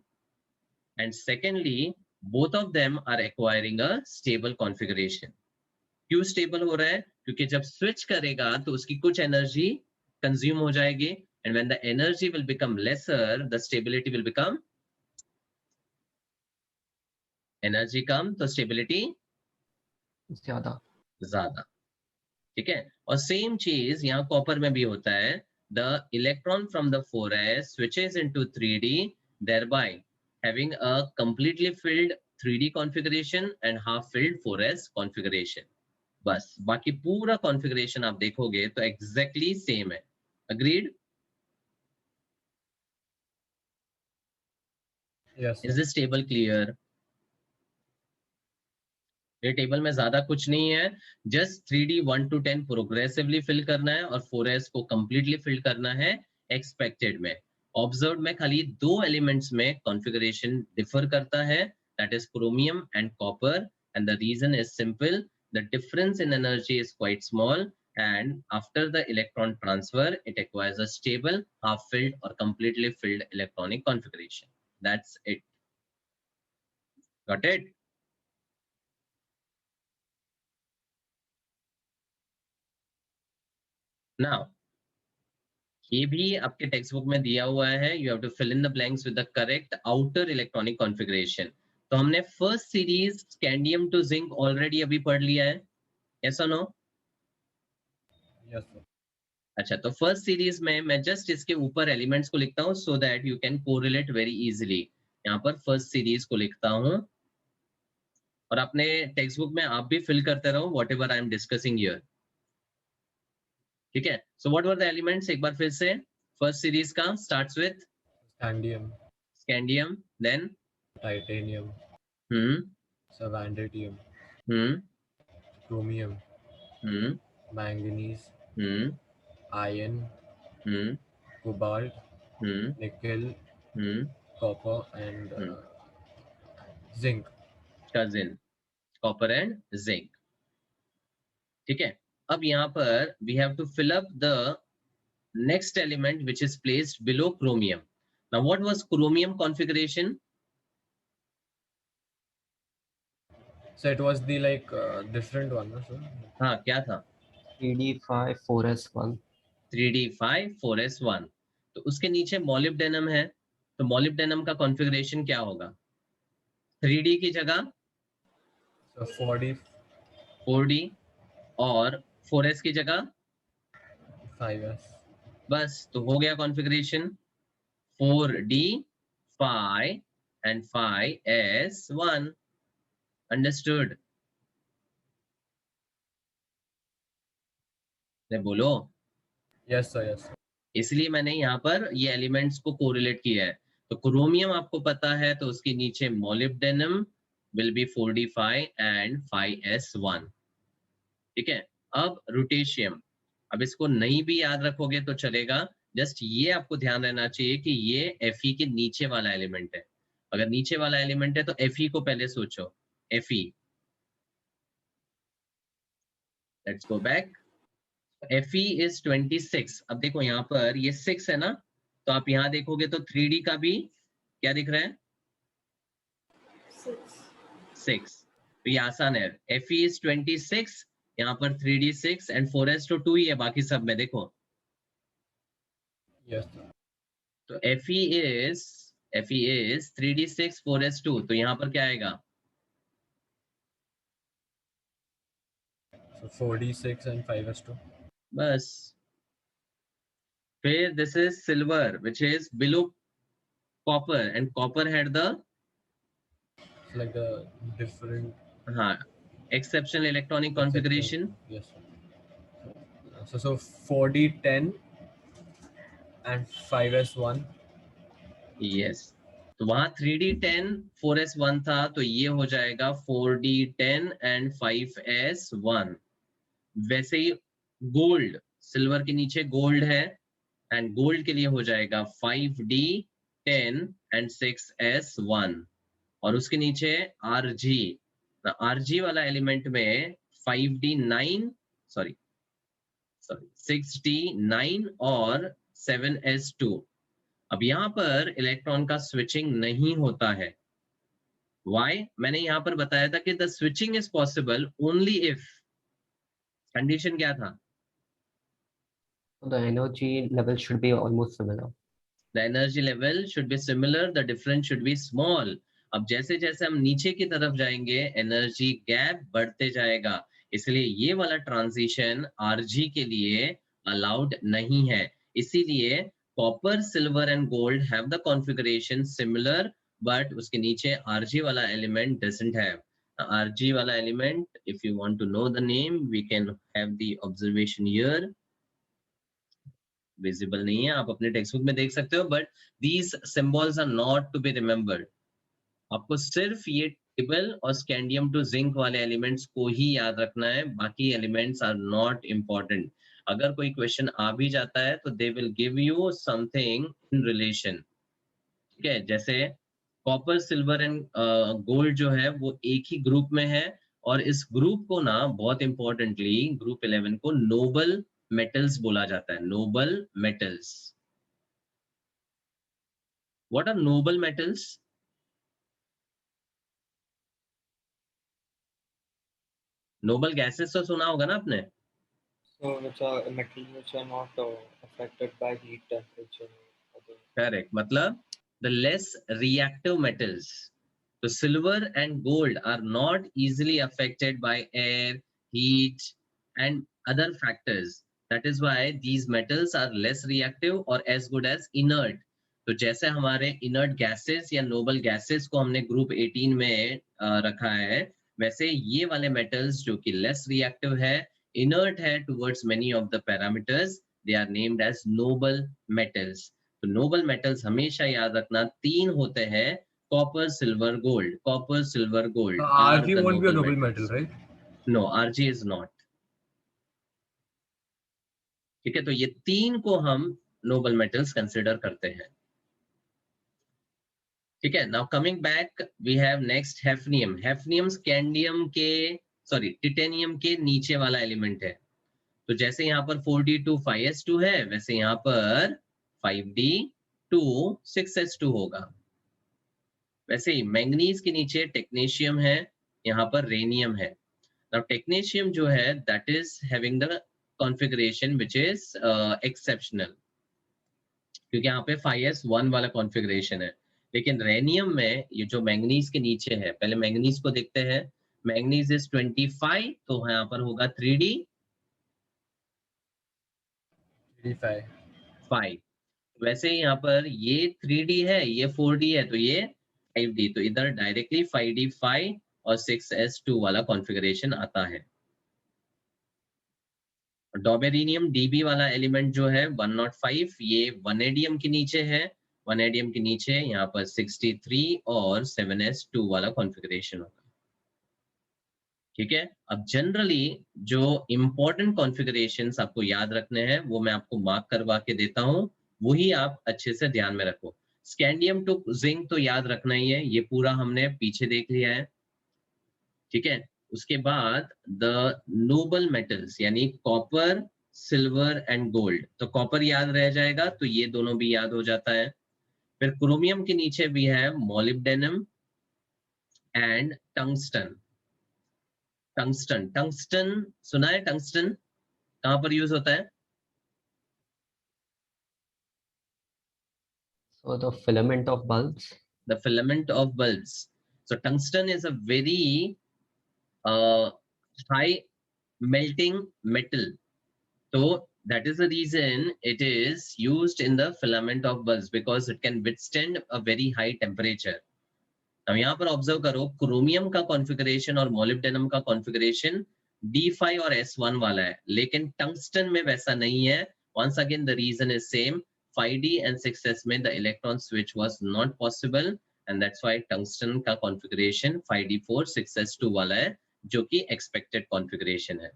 and secondly both of them are acquiring a stable configuration. क्यों स्टेबल हो रहा है? क्योंकि जब स्विच करेगा तो उसकी कुछ एनर्जी कंज्यूम हो जाएगी, and when the energy will become lesser the stability will become, energy कम तो स्टेबिलिटी ज्यादा. ठीक है. और सेम चीज यहाँ कॉपर में भी होता है. the electron from the 4s switches into 3D, thereby having a completely filled 3D configuration and half filled 4s configuration. बस बाकी पूरा कॉन्फ़िगरेशन आप देखोगे तो एग्जैक्टली सेम है. Agreed? Yes. Is this table clear? ये टेबल में ज्यादा कुछ नहीं है, just 3D 1 to 10 progressively fill करना है और 4s को कंप्लीटली फिल करना है एक्सपेक्टेड में. ऑब्जर्व में खाली दो एलिमेंट्स में कॉन्फ़िगरेशन डिफर करता है, that is chromium and copper, and the reason is simple. The difference in energy is quite small, and after the electron transfer it acquires a stable half filled or completely filled electronic configuration. That's it. Got it? Now ये भी आपके text book में दिया हुआ है. You have to fill in the blanks with the correct outer electronic configuration. तो हमने first series scandium to zinc already अभी पढ़ लिया है. Yes or no? Yes, sir. अच्छा, तो फर्स्ट सीरीज में मैं जस्ट इसके ऊपर एलिमेंट्स को लिखता हूँ so that you can correlate very easily. यहाँ पर फर्स्ट सीरीज को लिखता हूँ और अपने टेक्स्ट बुक में आप भी फिल करते रहो whatever I am discussing here. ठीक है. So whatever the elements, एक बार फिर से. फर्स्ट सीरीज का starts with Scandium, scandium, then titanium, vanadium, chromium, manganese, iron, cobalt, nickel, copper, and zinc. cousin, copper and zinc. ठीक है. अब यहाँ पर we have to fill up the next element which is placed below chromium. Now what was chromium configuration? So it was the different one, no, sir? हाँ, क्या था? 3D5 4s1. 3D5 4s1. तो उसके नीचे मोलिब्डेनम है, तो molybdenum का configuration क्या होगा? 3D की जगह So 4D, 4D और 4s की जगह 5S. बस, तो हो गया configuration 4D 5 and 5s1. Understood? बोलो. Yes, sir. Yes, sir. इसलिए मैंने यहाँ पर ये एलिमेंट्स को कोरिलेट किया है. तो क्रोमियम आपको पता है, तो उसके नीचे molybdenum will be 4D5 and 5s1. ठीक है. अब रुटेशियम, अब इसको नहीं भी याद रखोगे तो चलेगा, जस्ट ये आपको ध्यान रहना चाहिए कि ये Fe के नीचे वाला एलिमेंट है. अगर नीचे वाला एलिमेंट है तो Fe को पहले सोचो. Fe, let's go back. Fe is 26. अब देखो यहाँ पर ये 6 है ना, तो आप यहाँ देखोगे तो 3D का भी क्या दिख रहा है? 6. तो ये आसान है. Fe is 26, यहाँ पर 3D 6 and 4s तो 2 ही है बाकी सब में. देखो Yes, sir. तो Fe is 3D 6 4s 2. तो यहाँ पर क्या आएगा? So 4d6 and 5s2. बस. फिर this is silver which is below copper and copper had the It's like the different. हाँ exceptional electronic configuration. Yes. So 4d10 and 5s1. Yes. तो वहां 3d10 4s1 था तो ये हो जाएगा 4d10 and 5s1. वैसे ही गोल्ड सिल्वर के नीचे गोल्ड है एंड गोल्ड के लिए हो जाएगा 5d10 and 6s1 और उसके नीचे rg. rg वाला एलिमेंट में 5d9 सॉरी 6d9 और 7s2. अब यहां पर इलेक्ट्रॉन का स्विचिंग नहीं होता है. Why? मैंने यहां पर बताया था कि the switching is possible only if. Condition क्या था? The energy level should be almost similar. The energy level should be similar, the difference should be small. अब जैसे जैसे हम नीचे की तरफ जाएंगे एनर्जी गैप बढ़ते जाएगा, इसलिए ये वाला ट्रांजिशन Rg के लिए अलाउड नहीं है. इसीलिए copper silver and gold have the configuration similar but उसके नीचे Rg वाला एलिमेंट डजंट हैव. Rg वाला element, if you want to know the name, we can have the observation here. Visible नहीं है, आप अपने टेक्स्ट बुक में देख सकते हो, but these symbols are not to be remembered. आपको सिर्फ ये टेबल और स्कैंडियम टू जिंक वाले एलिमेंट्स को ही याद रखना है, बाकी एलिमेंट्स आर नॉट इम्पोर्टेंट. अगर कोई क्वेश्चन आ भी जाता है तो they will give you something in relation. ठीक है, जैसे कॉपर सिल्वर एंड गोल्ड जो है वो एक ही ग्रुप में है और इस ग्रुप को ना बहुत इंपॉर्टेंटली ग्रुप 11 को नोबल metals बोला जाता है. noble metals. What are noble metals? noble gases तो सुना होगा ना आपने? So which are metals which are not affected by heat, temperature. Correct. मतलब the less reactive metals. So silver and gold are not easily affected by air, heat and other factors. That is why these metals are less reactive or as good as inert. तो जैसे हमारे inert gases या noble gases को हमने group 18 में रखा है, वैसे ये वाले metals जो कि less reactive है, inert है towards many of the parameters, they are named as noble metals. तो noble metals हमेशा याद रखना 3 होते हैं, copper, silver, gold. Copper, silver, gold. Rg won't be a noble metal, right? No, Rg is not. ठीक है, तो ये 3 को हम नोबल मेटल्स कंसिडर करते हैं. ठीक है, now coming back we have next hafnium. Hafnium scandium के टिटेनियम के नीचे वाला एलिमेंट है. तो जैसे यहाँ पर 4d2 5s2 है, वैसे यहाँ पर 5d2 6s2 होगा. वैसे ही मैंगनीज के नीचे टेक्नीशियम है, यहाँ पर रेनियम है. नाउ टेक्नीशियम जो है that is having the configuration which is exceptional, क्योंकि यहाँ पे 5s1 वाला configuration है. लेकिन रेनियम में ये जो मैंगनीज के नीचे है, पहले मैंगनीज को देखते हैं. मैंगनीज इज 25, तो यहाँ पर होगा 3d5. वैसे ही यहाँ पर ये 3d है, ये 4d है, तो ये 5d. तो इधर डायरेक्टली 5d5 और 6s2 वाला configuration आता है. डॉबेरिनियम डीबी वाला एलिमेंट जो है 105, ये वनेडियम के नीचे है. वनेडियम के नीचे यहाँ पर 63 और 7s2 वाला कॉन्फ़िगरेशन होगा. ठीक है, अब जनरली जो इंपॉर्टेंट कॉन्फ़िगरेशंस आपको याद रखने हैं वो मैं आपको मार्क करवा के देता हूँ, वही आप अच्छे से ध्यान में रखो. स्कैंडियम टू जिंक तो याद रखना ही है, ये पूरा हमने पीछे देख लिया है. ठीक है, उसके बाद द नोबल मेटल्स यानी कॉपर, सिल्वर एंड गोल्ड. तो कॉपर याद रह जाएगा, तो ये दोनों भी याद हो जाता है. फिर क्रोमियम के नीचे भी है मोलिब्डेनम एंड टंगस्टन. टंगस्टन सुना है? टंगस्टन कहां पर यूज होता है? So the filament of bulbs. The filament of bulbs. So tungsten is a very high melting metal. So that is the reason it is used in the filament of bulbs, because it can withstand a very high temperature. अब यहाँ पर observe करो, chromium का configuration और molybdenum का configuration D5 और S1 वाला है, लेकिन टंगस्टन में वैसा नहीं है. Once again the reason is same. 5D and 6S में the electron switch was not possible, and that's why tungsten का कॉन्फ़िगरेशन 5D4 6S2 वाला है, जो कि expected कॉन्फ़िगरेशन है.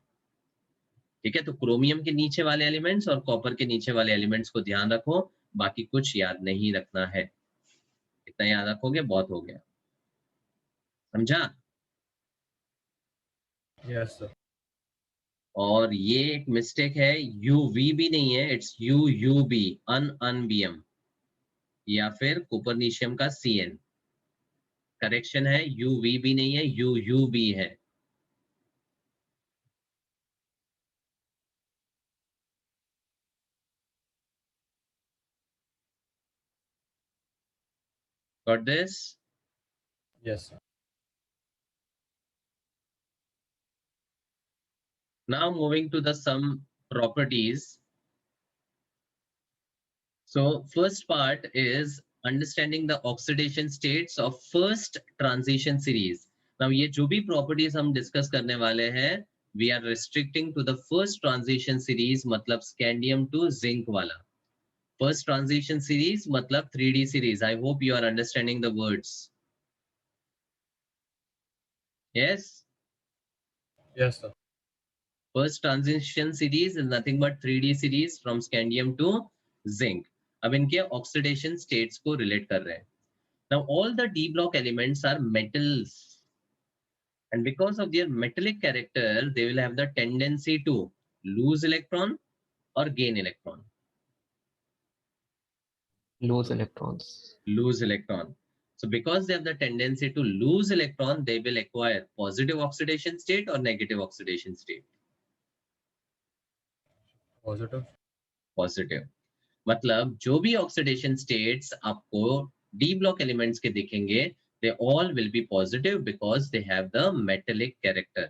ठीक है, तो क्रोमियम के नीचे वाले एलिमेंट्स और कॉपर के नीचे वाले एलिमेंट्स को ध्यान रखो, बाकी कुछ याद नहीं रखना है. इतना याद रखोगे बहुत हो गया. समझा? Yes sir. और ये एक मिस्टेक है, यूवी भी नहीं है, इट्स यूयूबी, अनबीएम, या फिर कोपरनीशियम का सीएन. करेक्शन है, यूवी भी नहीं है, यूयूबी है. Got this? Yes sir. Now moving to the some properties. So first part is understanding the oxidation states of first transition series. Now ये जो भी properties हम discuss करने वाले हैं, we are restricting to the first transition series, मतलब scandium to zinc वाला. First transition series मतलब 3D series. I hope you are understanding the words. Yes? Yes sir. First transition series is nothing but 3D series from scandium to zinc. अब इनके oxidation states को relate कर रहे हैं. Now all the D block elements are metals, and because of their metallic character, they will have the tendency to lose electron or gain electron. Lose electrons. Lose electron. So because they have the tendency to lose electron, they will acquire positive oxidation state or negative oxidation state. Positive. Positive. मतलब जो भी oxidation states आपको D block elements के दिखेंगे, they all will be positive because they have the metallic character.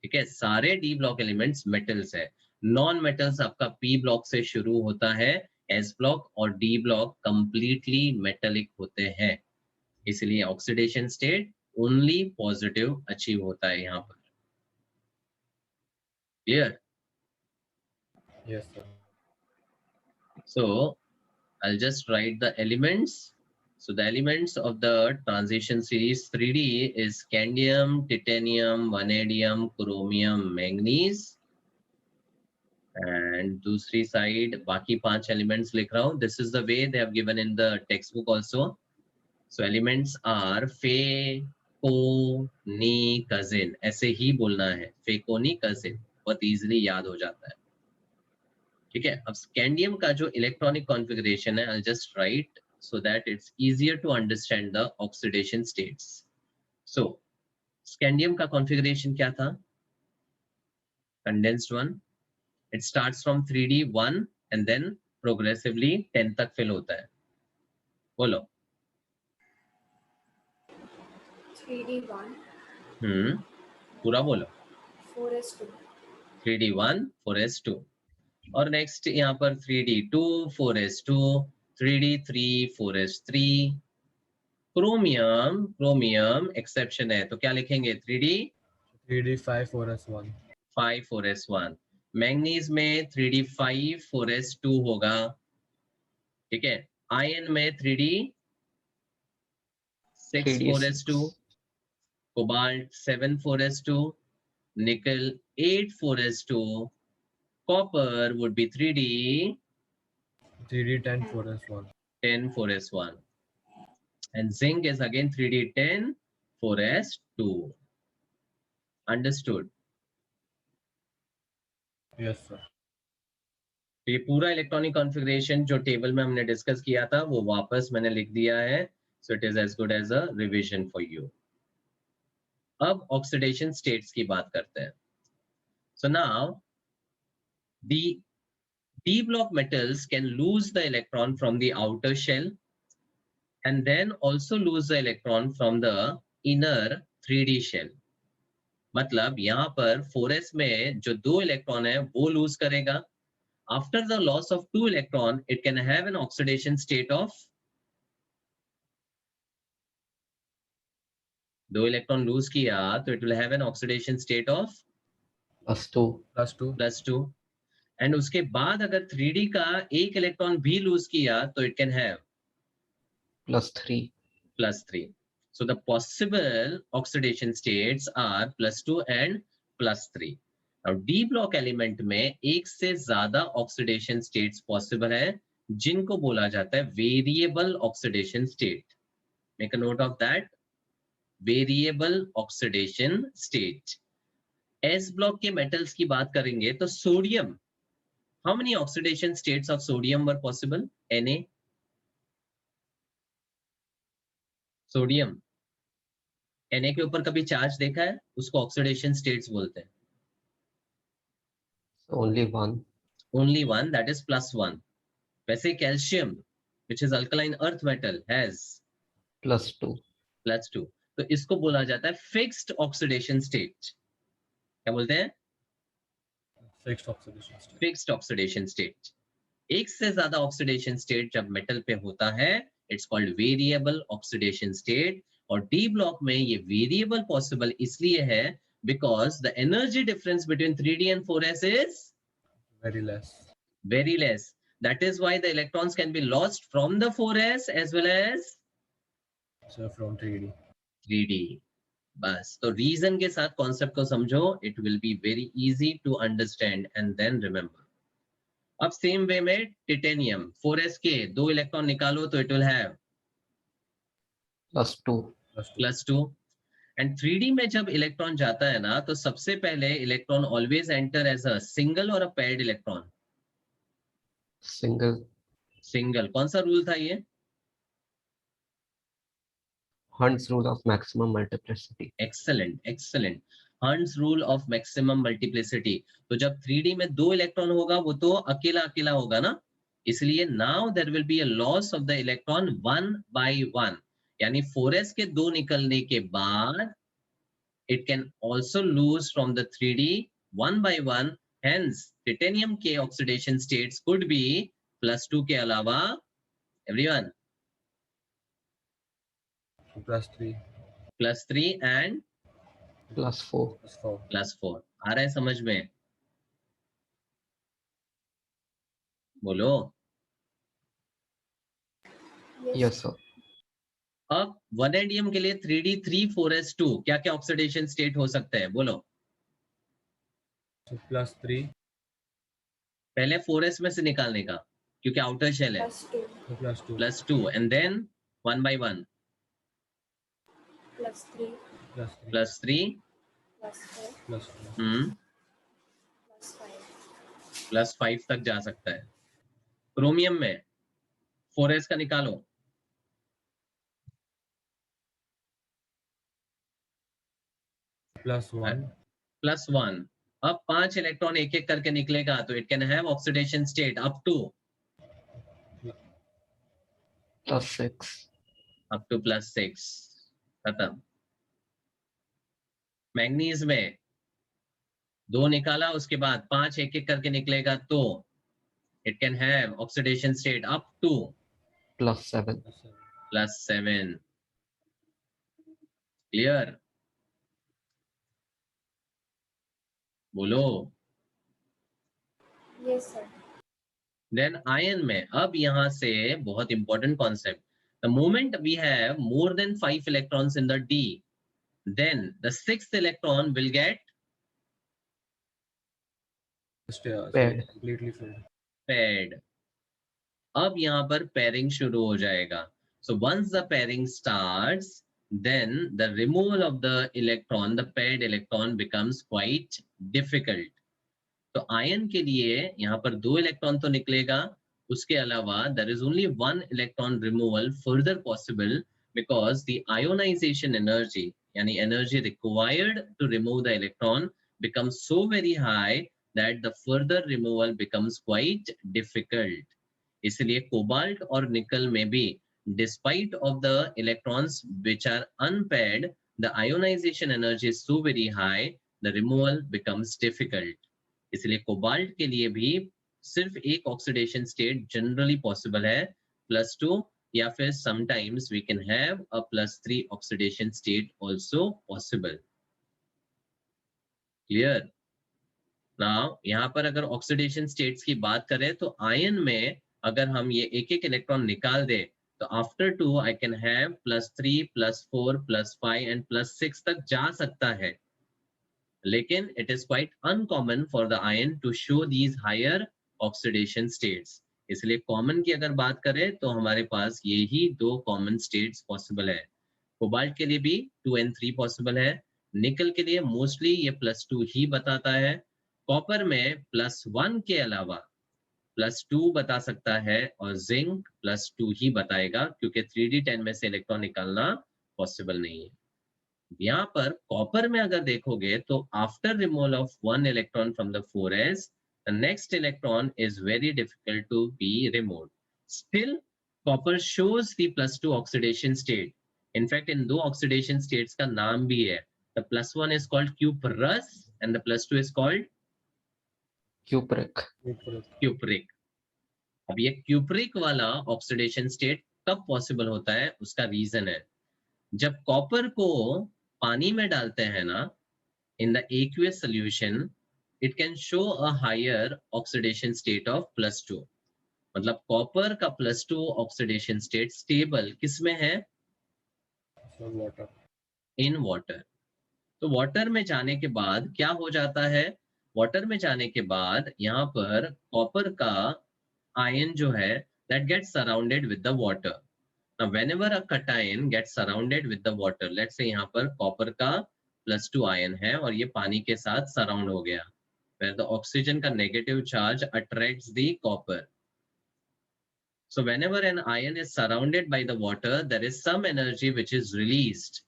ठीक है, सारे D block elements metals है. Non metals आपका P block से शुरू होता है, S block और D block completely metallic होते हैं. इसलिए oxidation state only positive achieve होता है यहाँ पर. Clear? Yes sir. So I'll just write the elements. So the elements of the transition series 3D is scandium, titanium, vanadium, chromium, manganese. And दूसरी side बाकी 5 elements लिख रहा हूँ. This is the way they have given in the textbook also. So elements are Fe, Co, Ni, cousin. ऐसे ही बोलना है. Fe, Co, Ni, cousin. बहुत easily याद हो जाता है. ठीक है, अब scandium का जो electronic configuration है, I'll just write so that it's easier to understand the oxidation states. So scandium का configuration क्या था? Condensed one. It starts from 3D 1 and then progressively 10 तक fill होता है. बोलो. 3D1, पूरा बोलो. 4S2, 3D1 4S2 और next यहाँ पर 3D2 4S2 3D3 4S3. Chromium exception है, तो क्या लिखेंगे? 3D5 4S1. 5 4S1. मैंगनीज में 3D5 4S2 होगा. ठीक है, आयरन में 3D6 4S2, कोबाल्ट 7 4S2, निकल 8 4S2, copper would be 3D10 4S1. 10 4S1, and zinc is again 3D10 4S2. Understood? Yes sir. तो ये पूरा इलेक्ट्रॉनिक कॉन्फ़िगरेशन जो टेबल में हमने डिस्कस किया था वो वापस मैंने लिख दिया है. So it is as good as a revision for you. अब ऑक्सीडेशन स्टेट्स की बात करते हैं. So now the D block metals can lose the electron from the outer shell and then also lose the electron from the inner 3D shell. मतलब यहाँ पर 4s में जो 2 इलेक्ट्रॉन है वो लूज करेगा. After the loss of 2 electron, it can have an oxidation state of 2 electron lose किया तो it will have an oxidation state of +2. +2. And उसके बाद अगर 3D का एक इलेक्ट्रॉन भी लूज किया तो it can have +3. +3. So the possible oxidation states are +2 and +3. Now D block element में एक से ज्यादा oxidation states possible है जिनको बोला जाता है variable oxidation state. Make a note of that. Variable oxidation state. S block के metals की बात करेंगे तो sodium. How many oxidation states of sodium were possible? Na. Sodium. Na के ऊपर कभी चार्ज देखा है? उसको ऑक्सीडेशन स्टेट्स बोलते हैं. So only one. Only one, that is +1. वैसे calcium, which is alkaline earth metal, has +2. +2. तो इसको बोला जाता है फिक्स्ड ऑक्सीडेशन स्टेट. क्या बोलते हैं? Fixed oxidation state. Fixed oxidation state. एक से ज्यादा ऑक्सीडेशन स्टेट जब मेटल पे होता है, it's called variable oxidation state. और डी ब्लॉक में ये वेरिएबल पॉसिबल इसलिए है because the energy difference between 3D and 4s is very less. Very less. That is why the electrons can be lost from the 4s as well as So from 3D. 3D. बस तो reason के साथ concept को समझो. It will be very easy to understand and then remember. अब same way में titanium 4s के 2 electron निकालो तो it will have +2. +2. And 3D में जब इलेक्ट्रॉन जाता है ना तो सबसे पहले electron always enter as a single or a paired electron. Single. Single. कौन सा रूल था ये? Hund's rule of maximum multiplicity. Excellent excellent. Hertz rule of maximum multiplicity. तो जब 3D में 2 इलेक्ट्रॉन होगा वो तो अकेला अकेला होगा ना, इसलिए now there will be a loss of the electron 1 by 1. यानी 4s के 2 निकलने के बाद it can also lose from the 3D 1 by 1. Hence titanium के oxidation states could be +2 के अलावा everyone +3. +3 and +4. +4. आ रहा है समझ में? बोलो. Yes, sir. अब वनेडियम के लिए 3D 3,4s2 क्या क्या ऑक्सीडेशन स्टेट हो सकते हैं? बोलो. So +3. पहले 4s में से निकालने का क्योंकि आउटर शेल है. +2. So +2. +2 and then 1 by 1. +3. +3. +3. +4. +4. +5. +5 तक जा सकता है. क्रोमियम में 4s का निकालो. +1. +1. अब 5 इलेक्ट्रॉन एक एक करके निकलेगा तो it can have oxidation state up to +6. +6. खत्म. मैग्नीज में 2 निकाला उसके बाद 5 एक एक करके निकलेगा तो it can have oxidation state up to +7. +7. Clear? बोलो. Yes, sir. देन आयन में अब यहां से बहुत important concept. The moment we have more than 5 electrons in the D, then the 6th electron will get Paired. Completely filled. paired. अब यहाँ पर pairing शुरू हो जाएगा. So once the pairing starts, then the removal of the electron, the paired electron, becomes quite difficult. तो ion के लिए यहाँ पर 2 इलेक्ट्रॉन तो निकलेगा, उसके अलावा there is only 1 electron removal further possible because the ionization energy, यानी energy required to remove the electron, becomes so very high that the further removal becomes quite difficult. इसलिए कोबाल्ट और निकल में भी despite of the electrons which are unpaired, the ionization energy is so very high the removal becomes difficult. इसलिए cobalt के लिए भी सिर्फ एक ऑक्सीडेशन स्टेट जनरली पॉसिबल है, +2, या फिर sometimes we can have a +3 oxidation state also possible. Clear? Now यहाँ पर अगर ऑक्सीडेशन स्टेट्स की बात करें तो आयन में अगर हम ये एक एक इलेक्ट्रॉन निकाल दे तो after 2 I can have +3, +4, +5 and +6 तक जा सकता है, लेकिन it is quite uncommon for the ion to show these higher oxidation states. इसलिए कॉमन की अगर बात करें तो हमारे पास ये ही 2 कॉमन स्टेट्स पॉसिबल है. कोबाल्ट के लिए भी 2 and 3 पॉसिबल है. निकल के लिए मोस्टली ये +2 ही बताता है. कॉपर में +1 के अलावा +2 बता सकता है और जिंक +2 ही बताएगा, क्योंकि 3d10 में से इलेक्ट्रॉन निकालना पॉसिबल नहीं है. यहाँ पर कॉपर में अगर देखोगे तो after removal of 1 electron from the 4s, the next electron is very difficult to be removed. Still, copper shows the +2 oxidation state. In fact, in 2 oxidation states का नाम भी है. The +1 is called cuprous and the +2 is called cupric. cupric. अब ये cupric वाला oxidation state कब possible होता है, उसका रीजन है जब कॉपर को पानी में डालते हैं ना, in the aqueous solution, it can show a higher oxidation state of +2. मतलब कॉपर का +2 ऑक्सीडेशन स्टेट स्टेबल किसमें है? वाटर. In water. तो वाटर में जाने के बाद क्या हो जाता है? वाटर में जाने के बाद यहाँ पर कॉपर का आयन जो है that gets surrounded with the water. Now whenever a cation gets surrounded with the water, let's say यहाँ पर कॉपर का +2 आयन है और ये पानी के साथ सराउंड हो गया, where the oxygen का negative charge attracts the copper. So whenever an ion is surrounded by the water, there is some energy which is released,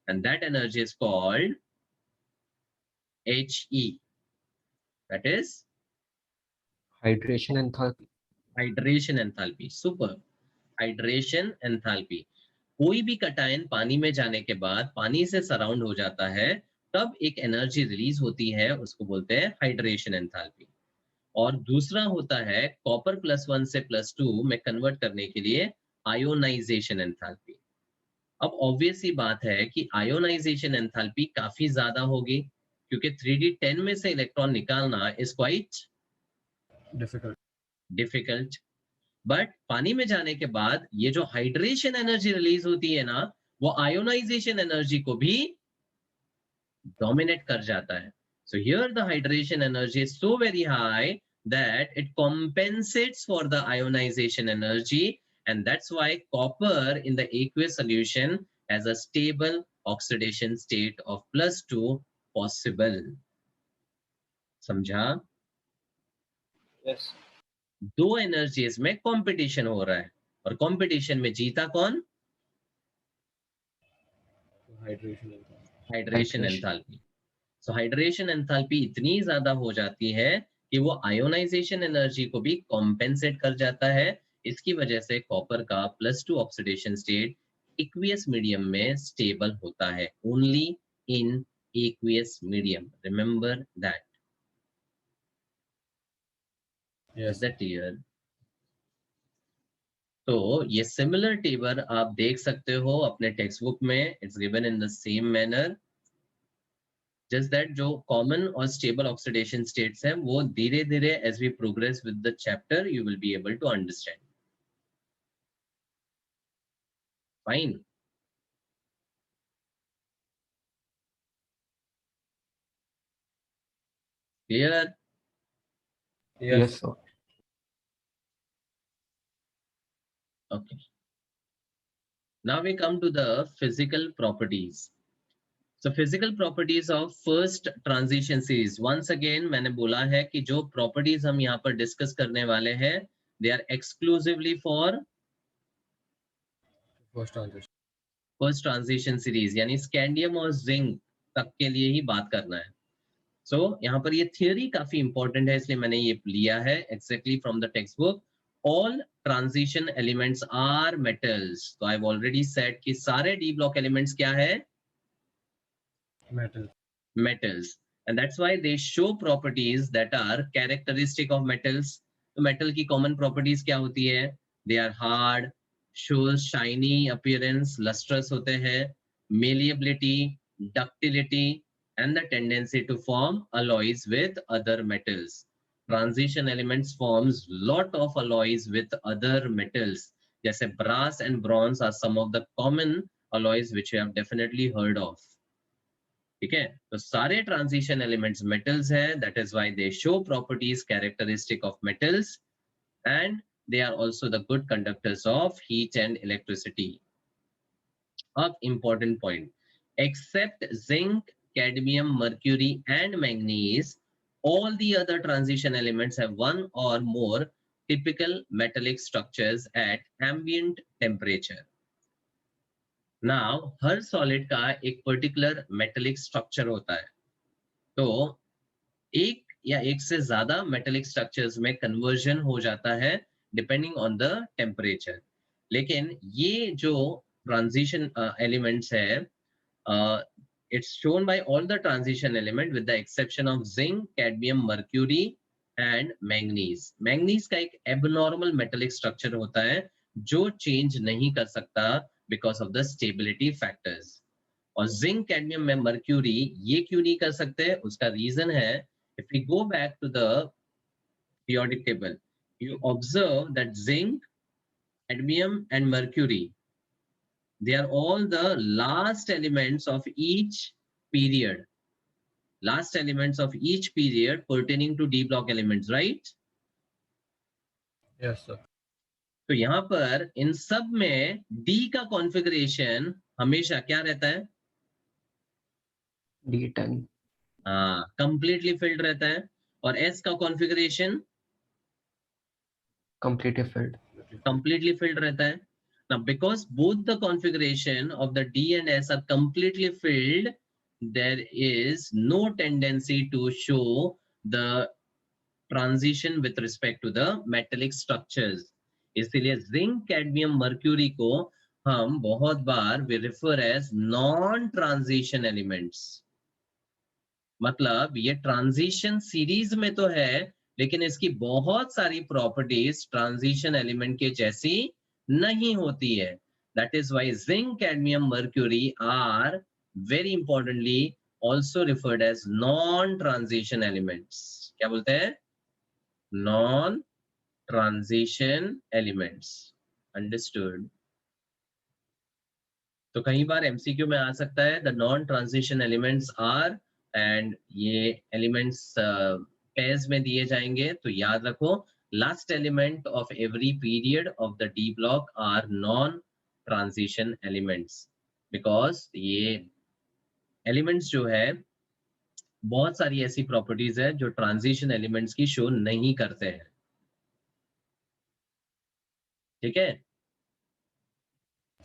and that energy is called He. That is Hydration enthalpy. hydration enthalpy. Super. Hydration enthalpy. कोई भी cation पानी में जाने के बाद पानी से surround हो जाता है, तब एक एनर्जी रिलीज होती है, उसको बोलते हैं हाइड्रेशन एंथैल्पी. और दूसरा होता है कॉपर +1 से +2 में कन्वर्ट करने के लिए आयोनाइजेशन एंथैल्पी. अब ऑब्वियस ही बात है कि आयोनाइजेशन एंथैल्पी काफी ज्यादा होगी, क्योंकि 3d10 में से इलेक्ट्रॉन निकालना इज क्वाइट डिफिकल्ट. बट पानी में जाने के बाद ये जो हाइड्रेशन एनर्जी रिलीज होती है ना, वो आयोनाइजेशन एनर्जी को भी डोमिनेट कर जाता है. So here the hydration energy is so very high that it compensates for the ionization energy, and that's why copper in the aqueous solution has a stable oxidation state of +2 possible. समझा? Yes. दो energies में competition हो रहा है और competition में जीता कौन? Hydration enthalpy. So hydration enthalpy इतनी ज्यादा हो जाती है कि वो आयोनाइजेशन एनर्जी को भी कॉम्पेंसेट कर जाता है. इसकी वजह से कॉपर का +2 ऑक्सीडेशन स्टेट एक्वियस मीडियम में स्टेबल होता है. Only in aqueous medium. Remember that. Is that clear? तो ये सिमिलर टेबल आप देख सकते हो अपने टेक्स्ट बुक में. It's given in the same manner. Just that जो कॉमन और स्टेबल ऑक्सीडेशन स्टेट्स हैं वो धीरे धीरे as we progress with the chapter you will be able to understand. Fine. Clear? Yes, sir. Okay. Now we come to the physical properties. So physical properties of first transition series. Once again मैंने बोला है कि जो properties हम यहाँ पर discuss करने वाले हैं, they are exclusively for first transition series, यानी स्कैंडियम और जिंक तक के लिए ही बात करना है. So यहाँ पर ये theory काफी important है, इसलिए मैंने ये लिया है exactly from the textbook. All transition elements are metals. तो I've already said कि सारे D block elements क्या है? Metal. Metals. and that's why they show properties that are characteristic of metals. तो metal की common properties क्या होती है? They are hard, shows shiny appearance, lustrous होते हैं, malleability, ductility, and the tendency to form alloys with other metals. Transition elements forms lot of alloys with other metals. जैसे brass and bronze are some of the common alloys which you have definitely heard of. ठीक है, तो सारे transition elements metals हैं, that is why they show properties characteristic of metals and they are also the good conductors of heat and electricity. Of important point, except zinc, cadmium, mercury and manganese, all the other transition elements have one or more typical metallic structures at ambient temperature. Now, her solid का एक particular metallic structure होता है, तो एक या एक से ज्यादा मेटेलिक स्ट्रक्चर्स में कन्वर्जन हो जाता है डिपेंडिंग ऑन द टेम्परेचर. लेकिन ये जो ट्रांजिशन एलिमेंट्स है, it's shown by all the transition element with the exception of zinc, cadmium, mercury and manganese. Manganese का एक एबनॉर्मल मेटेलिक स्ट्रक्चर होता है जो चेंज नहीं कर सकता because of the stability factors. और जिंक, कैडमियम में मर्क्यूरी ये क्यों नहीं कर सकते? उसका रीजन है, if we go back to the periodic table, you observe that zinc, cadmium and mercury, they are all the last elements of each period, last elements of each period pertaining to d block elements, right? Yes sir. तो यहाँ पर इन सब में d का configuration हमेशा क्या रहता है? D10. हाँ, कंप्लीटली फिल्ड रहता है. और s का configuration Completely filled. completely filled रहता है. Now, because both the configuration of the D and S are completely filled, there is no tendency to show the transition with respect to the metallic structures. इसलिए zinc, cadmium, mercury को हम बहुत बार we refer as non-transition elements. मतलब ये transition series में तो है, लेकिन इसकी बहुत सारी प्रॉपर्टीज ट्रांजिशन एलिमेंट के जैसी नहीं होती है. That is why zinc, cadmium, mercury are very importantly also referred as non transition elements. क्या बोलते हैं? Non transition elements. अंडरस्टूड? तो कई बार एमसीक्यू में आ सकता है the non transition elements are, and ये एलिमेंट्स पेयर्स में दिए जाएंगे. तो याद रखो, last element of every period of the D block are non transition elements, because ये एलिमेंट्स जो है बहुत सारी ऐसी प्रॉपर्टीज है जो ट्रांजिशन एलिमेंट्स की शो नहीं करते हैं. ठीक है?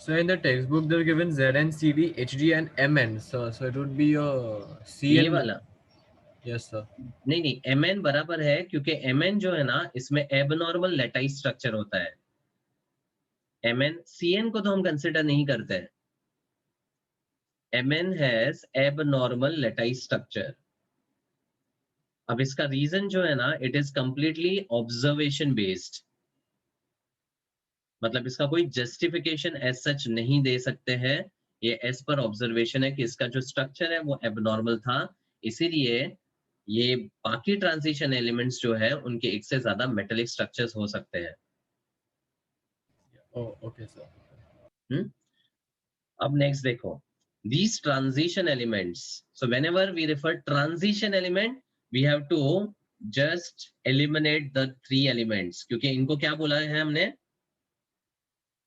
So in the textbook they're given Zn, Cd, Hg and Mn. So it would be a Cn. ये वाला Yes sir. नहीं, Mn बराबर है, क्योंकि Mn जो है ना, इसमें एबनॉर्मल लेटाइज स्ट्रक्चर होता है. Mn, Cn को तो हम कंसिडर नहीं करते हैं. Mn has abnormal lattice structure. अब इसका रीजन जो है ना, it is completely observation based. मतलब इसका कोई जस्टिफिकेशन एज सच नहीं दे सकते हैं. ये एज पर ऑब्जर्वेशन है कि इसका जो स्ट्रक्चर है वो एबनॉर्मल था, इसीलिए ये बाकी ट्रांजिशन एलिमेंट्स जो है उनके एक से ज्यादा मेटेलिक स्ट्रक्चर्स हो सकते हैं. Oh, okay sir. अब नेक्स्ट देखो, these transition elements. So whenever we refer transition element, we have to just eliminate the three elements, क्योंकि इनको क्या बोला है हमने?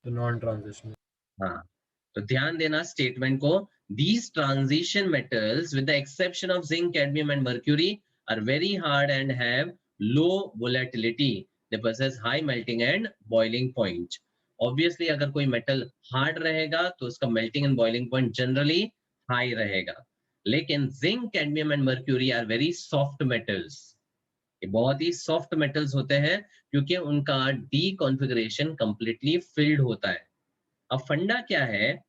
The non-transitional. हाँ, तो ध्यान देना स्टेटमेंट को. These transition metals, with the exception of zinc, cadmium and mercury, are very hard and have low volatility. They possess high melting and boiling point. Obviously, अगर कोई मेटल हार्ड रहेगा तो उसका melting and boiling point generally high रहेगा. लेकिन zinc, cadmium and mercury are very soft metals. ये बहुत ही soft metals होते हैं क्योंकि उनका डी कॉन्फ़िगरेशन कंप्लीटली फिल्ड होता है. अब फंडा क्या है?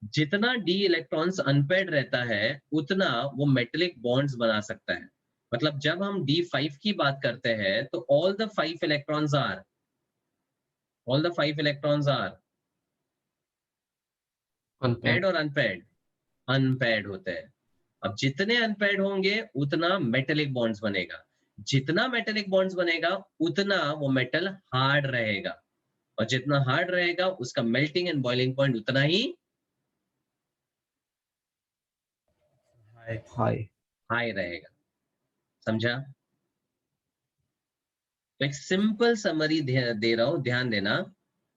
जितना डी इलेक्ट्रॉन्स अनपेयर्ड रहता है उतना वो मेटेलिक बॉन्ड्स बना सकता है। मतलब जब हम D5 की बात करते हैं तो all the 5 electrons are Unpaired. Paired और अनपेयर्ड होते हैं। अब जितने अनपेयर्ड होंगे उतना मेटेलिक बॉन्ड्स बनेगा, जितना मेटेलिक बॉन्ड्स बनेगा उतना वो मेटल हार्ड रहेगा, और जितना हार्ड रहेगा उसका मेल्टिंग एंड बॉइलिंग पॉइंट उतना ही High. हाई रहेगा। समझा? तो एक सिंपल समरी दे रहा हूं, ध्यान देना।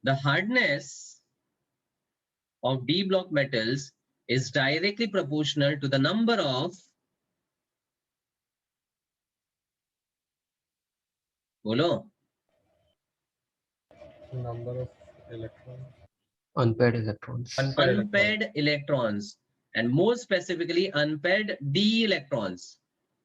The hardness of D block metals is directly proportional to the number of बोलो Number of electrons. Unpaired electrons. unpaired electrons and more specifically unpaired D electrons,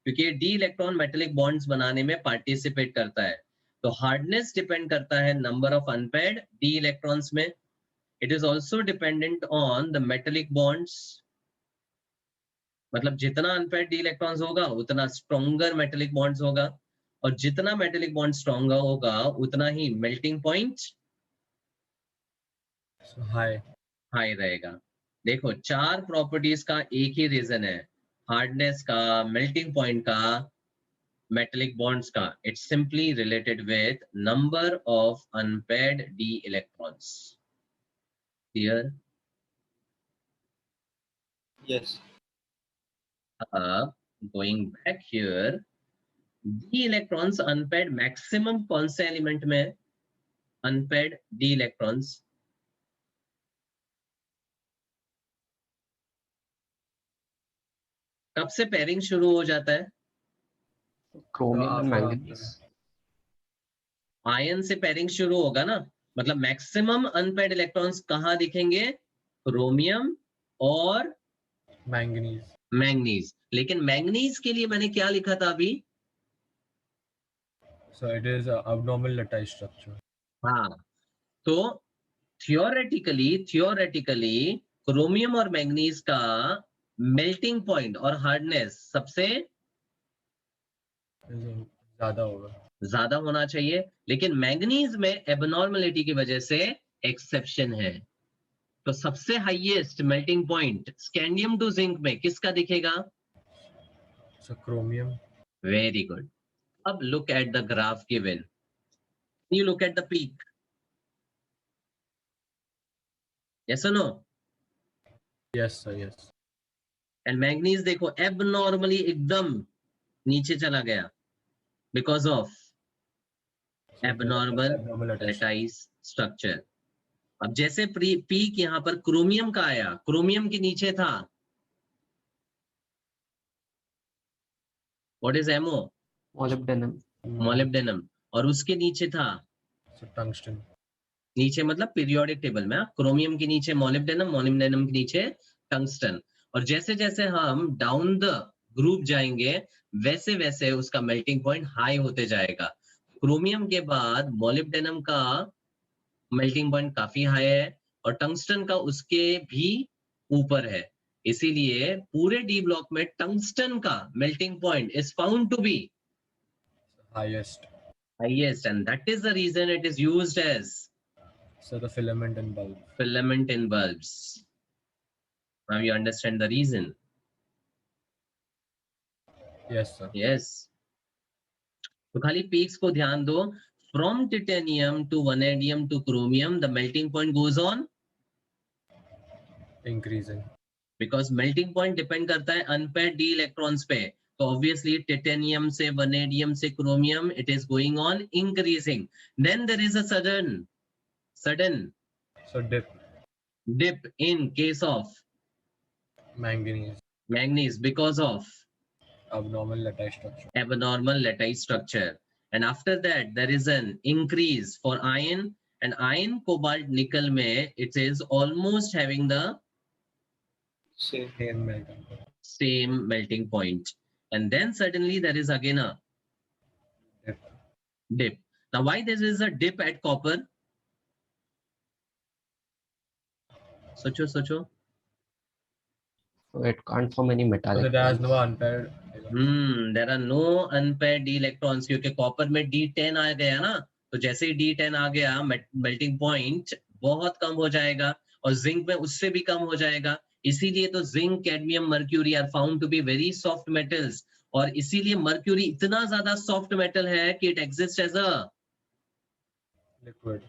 क्योंकि D इलेक्ट्रॉन मेटेलिक बॉन्ड्स बनाने में participate करता है। तो hardness depend करता है number of unpaired D electrons में। It is also dependent on the metallic bonds, मतलब जितना अनपेयर्ड डी इलेक्ट्रॉन्स होगा उतना स्ट्रॉन्गर मेटेलिक बॉन्ड्स होगा, और जितना मेटेलिक बॉन्ड स्ट्रॉन्गर होगा उतना ही मेल्टिंग पॉइंट हाई रहेगा। देखो 4 प्रॉपर्टीज का एक ही रीजन है, हार्डनेस का, मेल्टिंग पॉइंट का, मेटेलिक बॉन्ड्स का। It's simply related with number of unpaired d electrons. Clear? Yes. Going back here, D electrons unpaired maximum कौन से एलिमेंट में है? अनपेयर्ड डी इलेक्ट्रॉन्स कब से पेयरिंग शुरू हो जाता है? Chromium and after- manganese. Ion से पेयरिंग शुरू होगा ना, मतलब मैक्सिमम अनपेयर्ड इलेक्ट्रॉन्स कहाँ दिखेंगे? क्रोमियम और Manganese. मैंगनीज। लेकिन मैंगनीज के लिए मैंने क्या लिखा था अभी? So it is a abnormal lattice structure. हाँ, तो थियोरेटिकली क्रोमियम और मैंगनीज का मेल्टिंग पॉइंट और हार्डनेस सबसे ज्यादा होगा। ज्यादा होना चाहिए, लेकिन मैंगनीज में एबनॉर्मलिटी की वजह से एक्सेप्शन है। तो सबसे highest melting point scandium to zinc में किसका दिखेगा? So chromium. Very good. अब look at the graph given, you look at the peak, yes और no? Yes sir, yes. And manganese देखो एबनॉर्मली एकदम नीचे चला गया because of So abnormal abnormal lattice. Lattice structure. अब जैसे पीक यहां पर क्रोमियम का आया, क्रोमियम के नीचे था what is MO? Molybdenum. Molybdenum, और उसके नीचे था So tungsten. नीचे मतलब पीरियोडिक टेबल में, क्रोमियम के नीचे मोलिब्डेनम, मोलिब्डेनम के नीचे टंगस्टन। और जैसे जैसे हम डाउन द ग्रुप जाएंगे वैसे वैसे उसका मेल्टिंग पॉइंट हाई होते जाएगा। क्रोमियम के बाद मोलिब्डेनम का मेल्टिंग पॉइंट काफी हाई है और टंगस्टन का उसके भी ऊपर है। इसीलिए पूरे डी ब्लॉक में टंगस्टन का melting point is found to be Highest. highest, and that is the reason it is used as So the filament and bulb. filament in bulbs. Now you understand the reason. Yes sir. Yes. तो खाली peaks को ध्यान दो। From titanium to vanadium to chromium, the melting point goes on Increasing. because melting point depend करता है unpaired d electrons पे। तो obviously titanium से vanadium से chromium it is going on increasing. Then there is a sudden So dip in case of manganese. manganese because of Abnormal lattice structure. abnormal lattice structure, and after that there is an increase for iron, and iron cobalt nickel mein it is almost having the Same. same melting point, and then suddenly there is again a dip. Now why there is a dip at copper? सोचो So it can't form any So metallic there is no bonds. unpaired. There are no unpaired d electrons, क्योंकि copper में D10 आ गया ना, तो जैसे ही D10 आ गया melting point बहुत कम हो जाएगा, और जिंक में उससे भी कम हो जाएगा. इसीलिए तो zinc, cadmium, mercury are found to be very soft metals, और इसीलिए मर्क्यूरी इतना ज्यादा सॉफ्ट मेटल है कि it exist as a Liquid.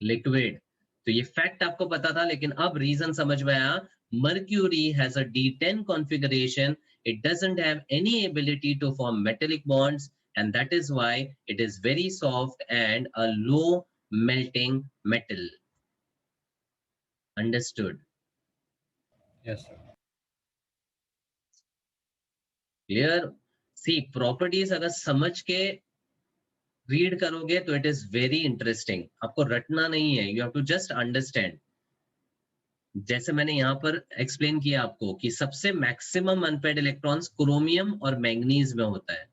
Liquid. तो ये फैक्ट आपको पता था, लेकिन अब रीजन समझ में आया. Mercury has a D10 configuration. It doesn't have any ability to form metallic bonds, and that is why it is very soft and a low melting metal. Understood? Yes, sir. Clear? See, properties अगर समझ के read करोगे तो it is very interesting. आपको रटना नहीं है, you have to just understand. जैसे मैंने यहाँ पर एक्सप्लेन किया आपको कि सबसे मैक्सिमम अनपेयर्ड इलेक्ट्रॉन्स क्रोमियम और मैंगनीज में होता है,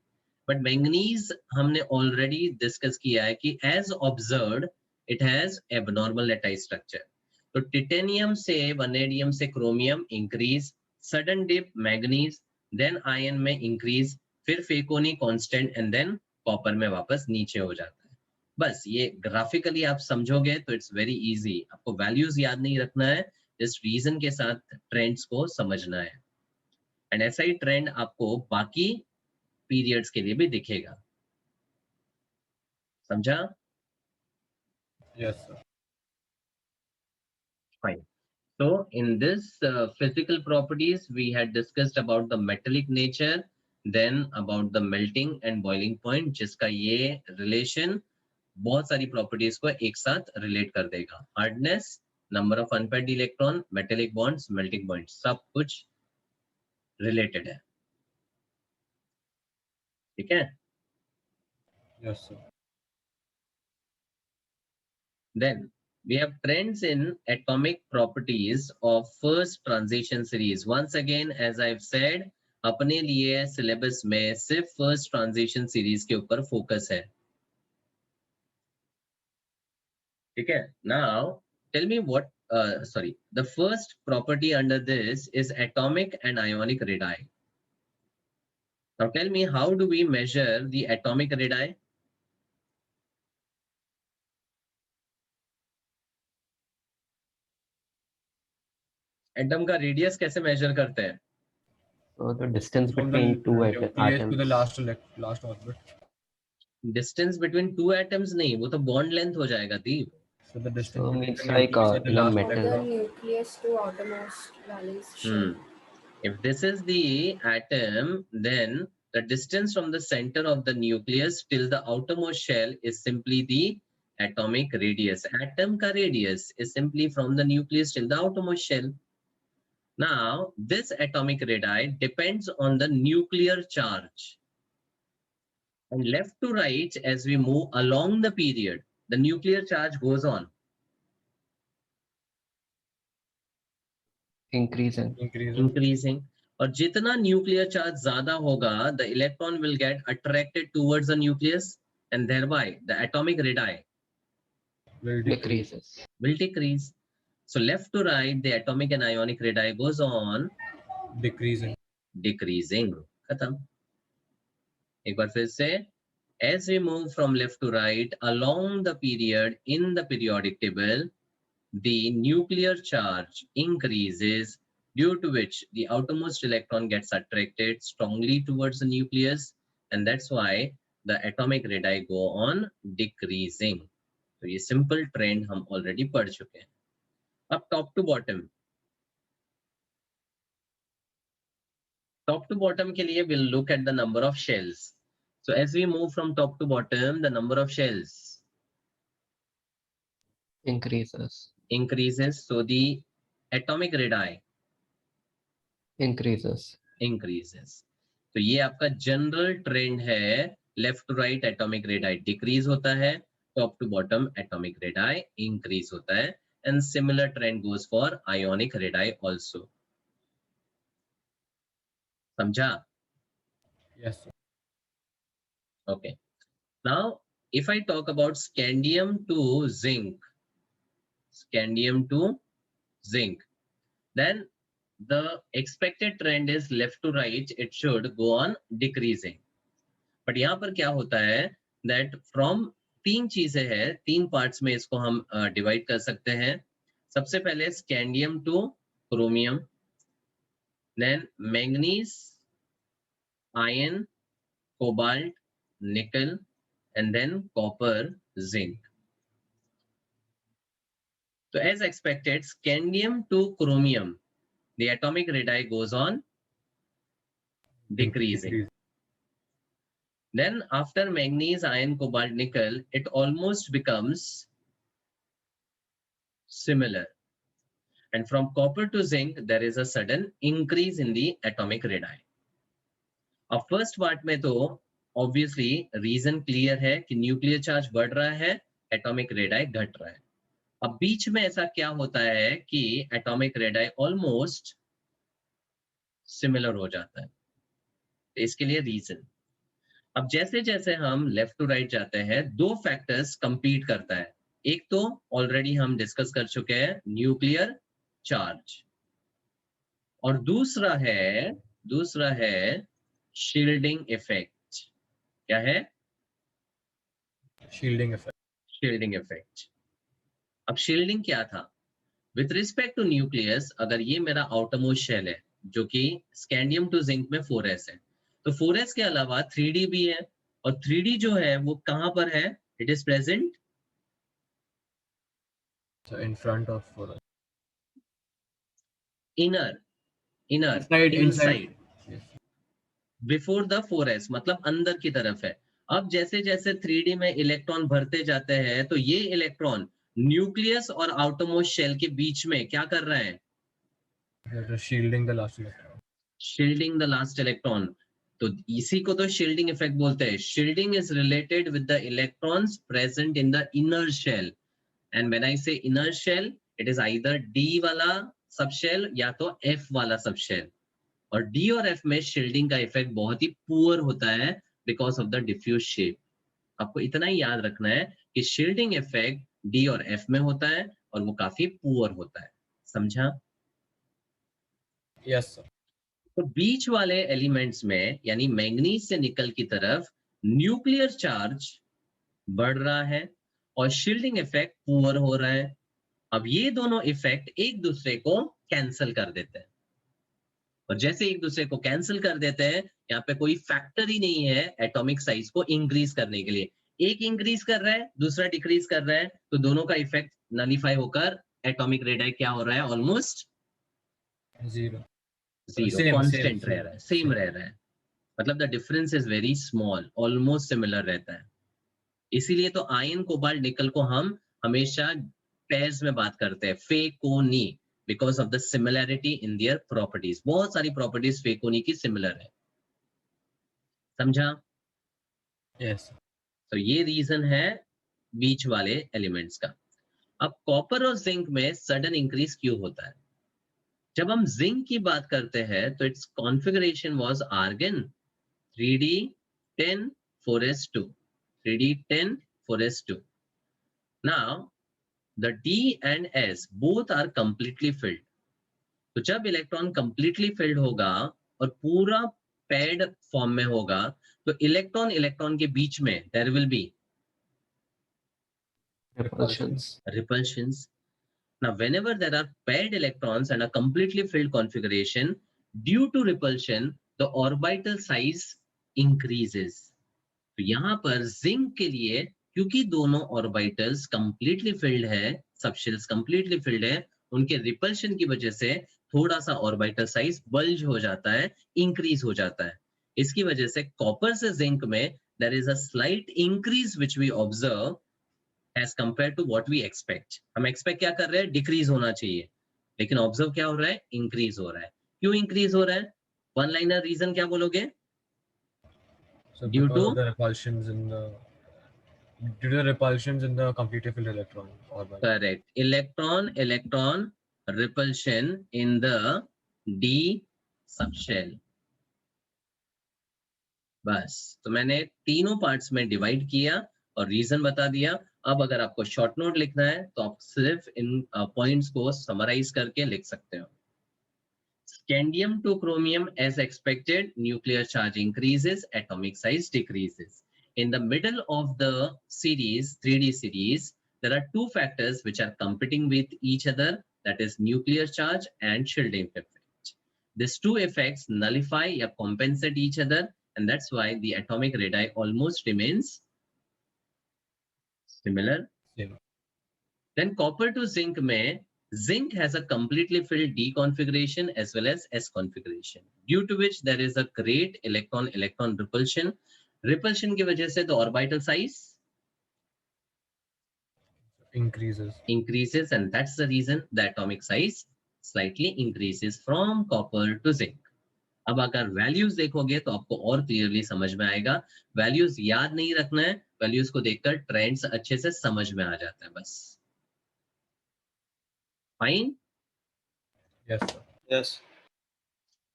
बट मैंगनीज हमने ऑलरेडी डिस्कस किया है कि as observed it has abnormal lattice structure. तो टिटेनियम से वनेडियम से chromium increase, sudden dip manganese, then iron में इंक्रीज, फिर फेकोनी कांस्टेंट, एंड देन कॉपर में वापस नीचे हो जाता है. बस ये ग्राफिकली आप समझोगे तो इट्स वेरी इजी. आपको वैल्यूज याद नहीं रखना है, इस रीजन के साथ ट्रेंड्स को समझना है. एंड ऐसा ही ट्रेंड आपको बाकी पीरियड्स के लिए भी दिखेगा. समझा? Yes, sir. Fine. So in this physical properties we had discussed about the metallic nature, then about the melting and boiling point, जिसका ये relation बहुत सारी प्रॉपर्टीज को एक साथ रिलेट कर देगा. Hardness, number of unpaired electron, metallic bonds, melting point, सब कुछ रिलेटेड है. ठीक है? Yes, sir. Then we have trends in atomic properties of first transition series. Once again, as I've said, अपने लिए सिलेबस में सिर्फ फर्स्ट ट्रांजिशन सीरीज के ऊपर फोकस है. ठीक है? Now tell me what the first property under this is atomic and ionic radii. Now tell me, how do we measure the atomic radii? Atom का रेडियस कैसे major करते हैं? So the distance From between the two nucleus to the atoms. last orbit. Distance between two atoms नहीं, वो तो bond length हो जाएगा दीप. So the distance So between means the like nucleus and the in a last From the metal. nucleus to outermost valence shell. If this is the atom, then the distance from the center of the nucleus till the outermost shell is simply the atomic radius. Atom का radius is simply from the nucleus till the outermost shell. Now, this atomic radii depends on the nuclear charge. And left to right, as we move along the period, the nuclear charge goes on. Increasing. increasing. और जितना nuclear charge ज्यादा होगा, the electron will get attracted towards the nucleus, and thereby the atomic radii Will Decreases. will decrease. So left to right, the atomic and ionic radii goes on decreasing. decreasing. खत्म. एक बार फिर से, as we move from left to right along the period in the periodic table, the nuclear charge increases, due to which the outermost electron gets attracted strongly towards the nucleus, and that's why the atomic radii go on decreasing. तो ये simple trend हम already पढ़ चुके हैं. अब top to bottom. Top to bottom के लिए we'll look at the number of shells. So as we move from top to bottom, the number of shells Increases. increases. So the atomic radii Increases. increases. तो ये आपका general trend है. Left to right atomic radii decrease होता है, top to bottom atomic radii increase होता है, and similar trend goes for ionic radii also. समझा? Yes, sir. Okay. Now if I talk about scandium to zinc, then the expected trend is left to right, it should go on decreasing. But यहाँ पर क्या होता है that from 3 चीजें हैं, 3 parts में इसको हम डिवाइड कर सकते हैं. सबसे पहले scandium two chromium, then manganese, iron, cobalt, nickel, and then copper, zinc. So as expected, scandium to chromium, the atomic radii goes on decreasing. Then after manganese, iron, cobalt, nickel, it almost becomes similar. And from copper to zinc, there is a sudden increase in the atomic radii. अब first part में तो obviously region clear है कि nuclear charge बढ़ रहा है, atomic radii घट रहा है. अब बीच में ऐसा क्या होता है कि एटॉमिक रेडाई ऑलमोस्ट सिमिलर हो जाता है. इसके लिए रीजन, अब जैसे जैसे हम लेफ्ट टू राइट जाते हैं, 2 फैक्टर्स कंपीट करता है. एक तो ऑलरेडी हम डिस्कस कर चुके हैं, न्यूक्लियर चार्ज, और दूसरा है शील्डिंग इफेक्ट. क्या है? Shielding effect. Shielding effect. अब शील्डिंग क्या था? विथ रिस्पेक्ट टू न्यूक्लियस, अगर ये मेरा आउटरमोस्ट शेल है जो कि स्कैंडियम टू जिंक में 4s है, तो 4s के अलावा 3d भी है, और 3d जो है वो कहां पर है? It is present in front of 4s. Inner Inside. Inside Yes. Before the 4s, मतलब अंदर की तरफ है. अब जैसे जैसे 3d में इलेक्ट्रॉन भरते जाते हैं, तो ये इलेक्ट्रॉन न्यूक्लियस और आउटरमोस्ट शेल के बीच में क्या कर रहे हैं? Shielding the last electron. Shielding the last electron. तो इसी को तो शील्डिंग इफेक्ट बोलते हैं. Shielding is related with the electrons present in the inner shell, and when I say inner shell, it is either d वाला subshell या तो f वाला सबशेल. और d और f में शील्डिंग का इफेक्ट बहुत ही पुअर होता है because of the diffuse shape. आपको इतना ही याद रखना है कि शील्डिंग इफेक्ट d और f में होता है और वो काफी पुअर होता है. समझा? Yes sir. तो बीच वाले एलिमेंट्स में, यानी मैंगनीज से निकल की तरफ, न्यूक्लियर चार्ज बढ़ रहा है और शील्डिंग इफेक्ट पुअर हो रहा है. अब ये दोनों इफेक्ट एक दूसरे को कैंसिल कर देते हैं, और जैसे एक दूसरे को कैंसिल कर देते हैं, यहाँ पे कोई फैक्टर ही नहीं है एटॉमिक साइज को इंक्रीज करने के लिए. एक इंक्रीज कर रहा है, दूसरा डिक्रीज कर रहा है, तो दोनों का इफेक्ट नलीफाई होकर एटॉमिक रेडाई क्या हो रहा है? Almost zero. कांस्टेंट रह रहा है, सेम रह रहा है. मतलब the difference is very small, almost similar रहता है. इसीलिए तो आयन, कोबाल्ट, निकल को हम हमेशा पेयर्स में बात करते हैं, फेकोनी, because of the similarity in their properties. बहुत सारी प्रॉपर्टीज फेकोनी की सिमिलर है. समझा? यस. तो ये रीजन है बीच वाले एलिमेंट्स का. अब कॉपर और जिंक में सडन इंक्रीज क्यों होता है? जब हम जिंक की बात करते हैं तो its configuration was argon 3d10 4s2, 3d10 4s2. Now the d and s both are completely filled. तो जब इलेक्ट्रॉन completely filled होगा और पूरा paired फॉर्म में होगा, तो इलेक्ट्रॉन इलेक्ट्रॉन के बीच में there will be repulsions. Now, whenever there are paired electrons and a completely filled configuration, due to repulsion, the orbital size increases. तो यहाँ पर जिंक के लिए, क्योंकि दोनों ऑर्बिटल्स completely filled है, सबशेल्स completely filled है, उनके रिपल्शन की वजह से थोड़ा सा ऑर्बिटल साइज बल्ज हो जाता है, इंक्रीज हो जाता है. इसकी वजह से कॉपर से जिंक में there is a slight increase which we observe as compared to what we expect. हम expect क्या कर रहे हैं? डिक्रीज होना चाहिए, लेकिन ऑब्जर्व क्या हो रहा है? इंक्रीज हो रहा है. क्यों इंक्रीज हो रहा है? वन लाइनर रीजन क्या बोलोगे? Due to the repulsions in the completely filled electron orbital. Correct. Electron repulsion in the d subshell. बस, तो मैंने तीनों पार्ट्स में डिवाइड किया और रीजन बता दिया. अब अगर आपको शॉर्ट नोट लिखना है तो आप सिर्फ इन पॉइंट्स को समराइज करके लिख सकते हो. Scandium to chromium, as expected, nuclear charge increases, atomic size decreases. In the middle of the series, 3D series, there are two factors which are competing with each other, that is nuclear charge and shielding effect. These two effects nullify or compensate each other, and that's why the atomic radii almost remains similar. Same. Then copper to zinc mein, zinc has a completely filled D configuration as well as S configuration, due to which there is a great electron-electron repulsion. Repulsion की वजह से the orbital size increases, and that's the reason the atomic size slightly increases from copper to zinc. अब अगर values देखोगे तो आपको और clearly समझ में आएगा. वैल्यूज याद नहीं रखना है, वैल्यूज को देखकर ट्रेंड्स अच्छे से समझ में आ जाता है बस. फाइन? yes sir. Yes.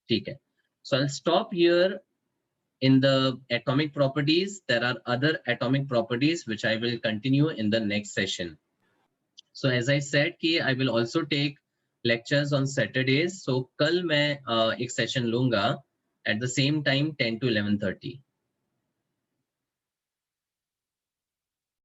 ठीक है. So I'll stop here in the atomic properties. There are other atomic properties which I will continue in the next session. So as I said कि I will also take lectures on Saturdays. So कल मैं एक session लूंगा at the same time 10 to 11:30.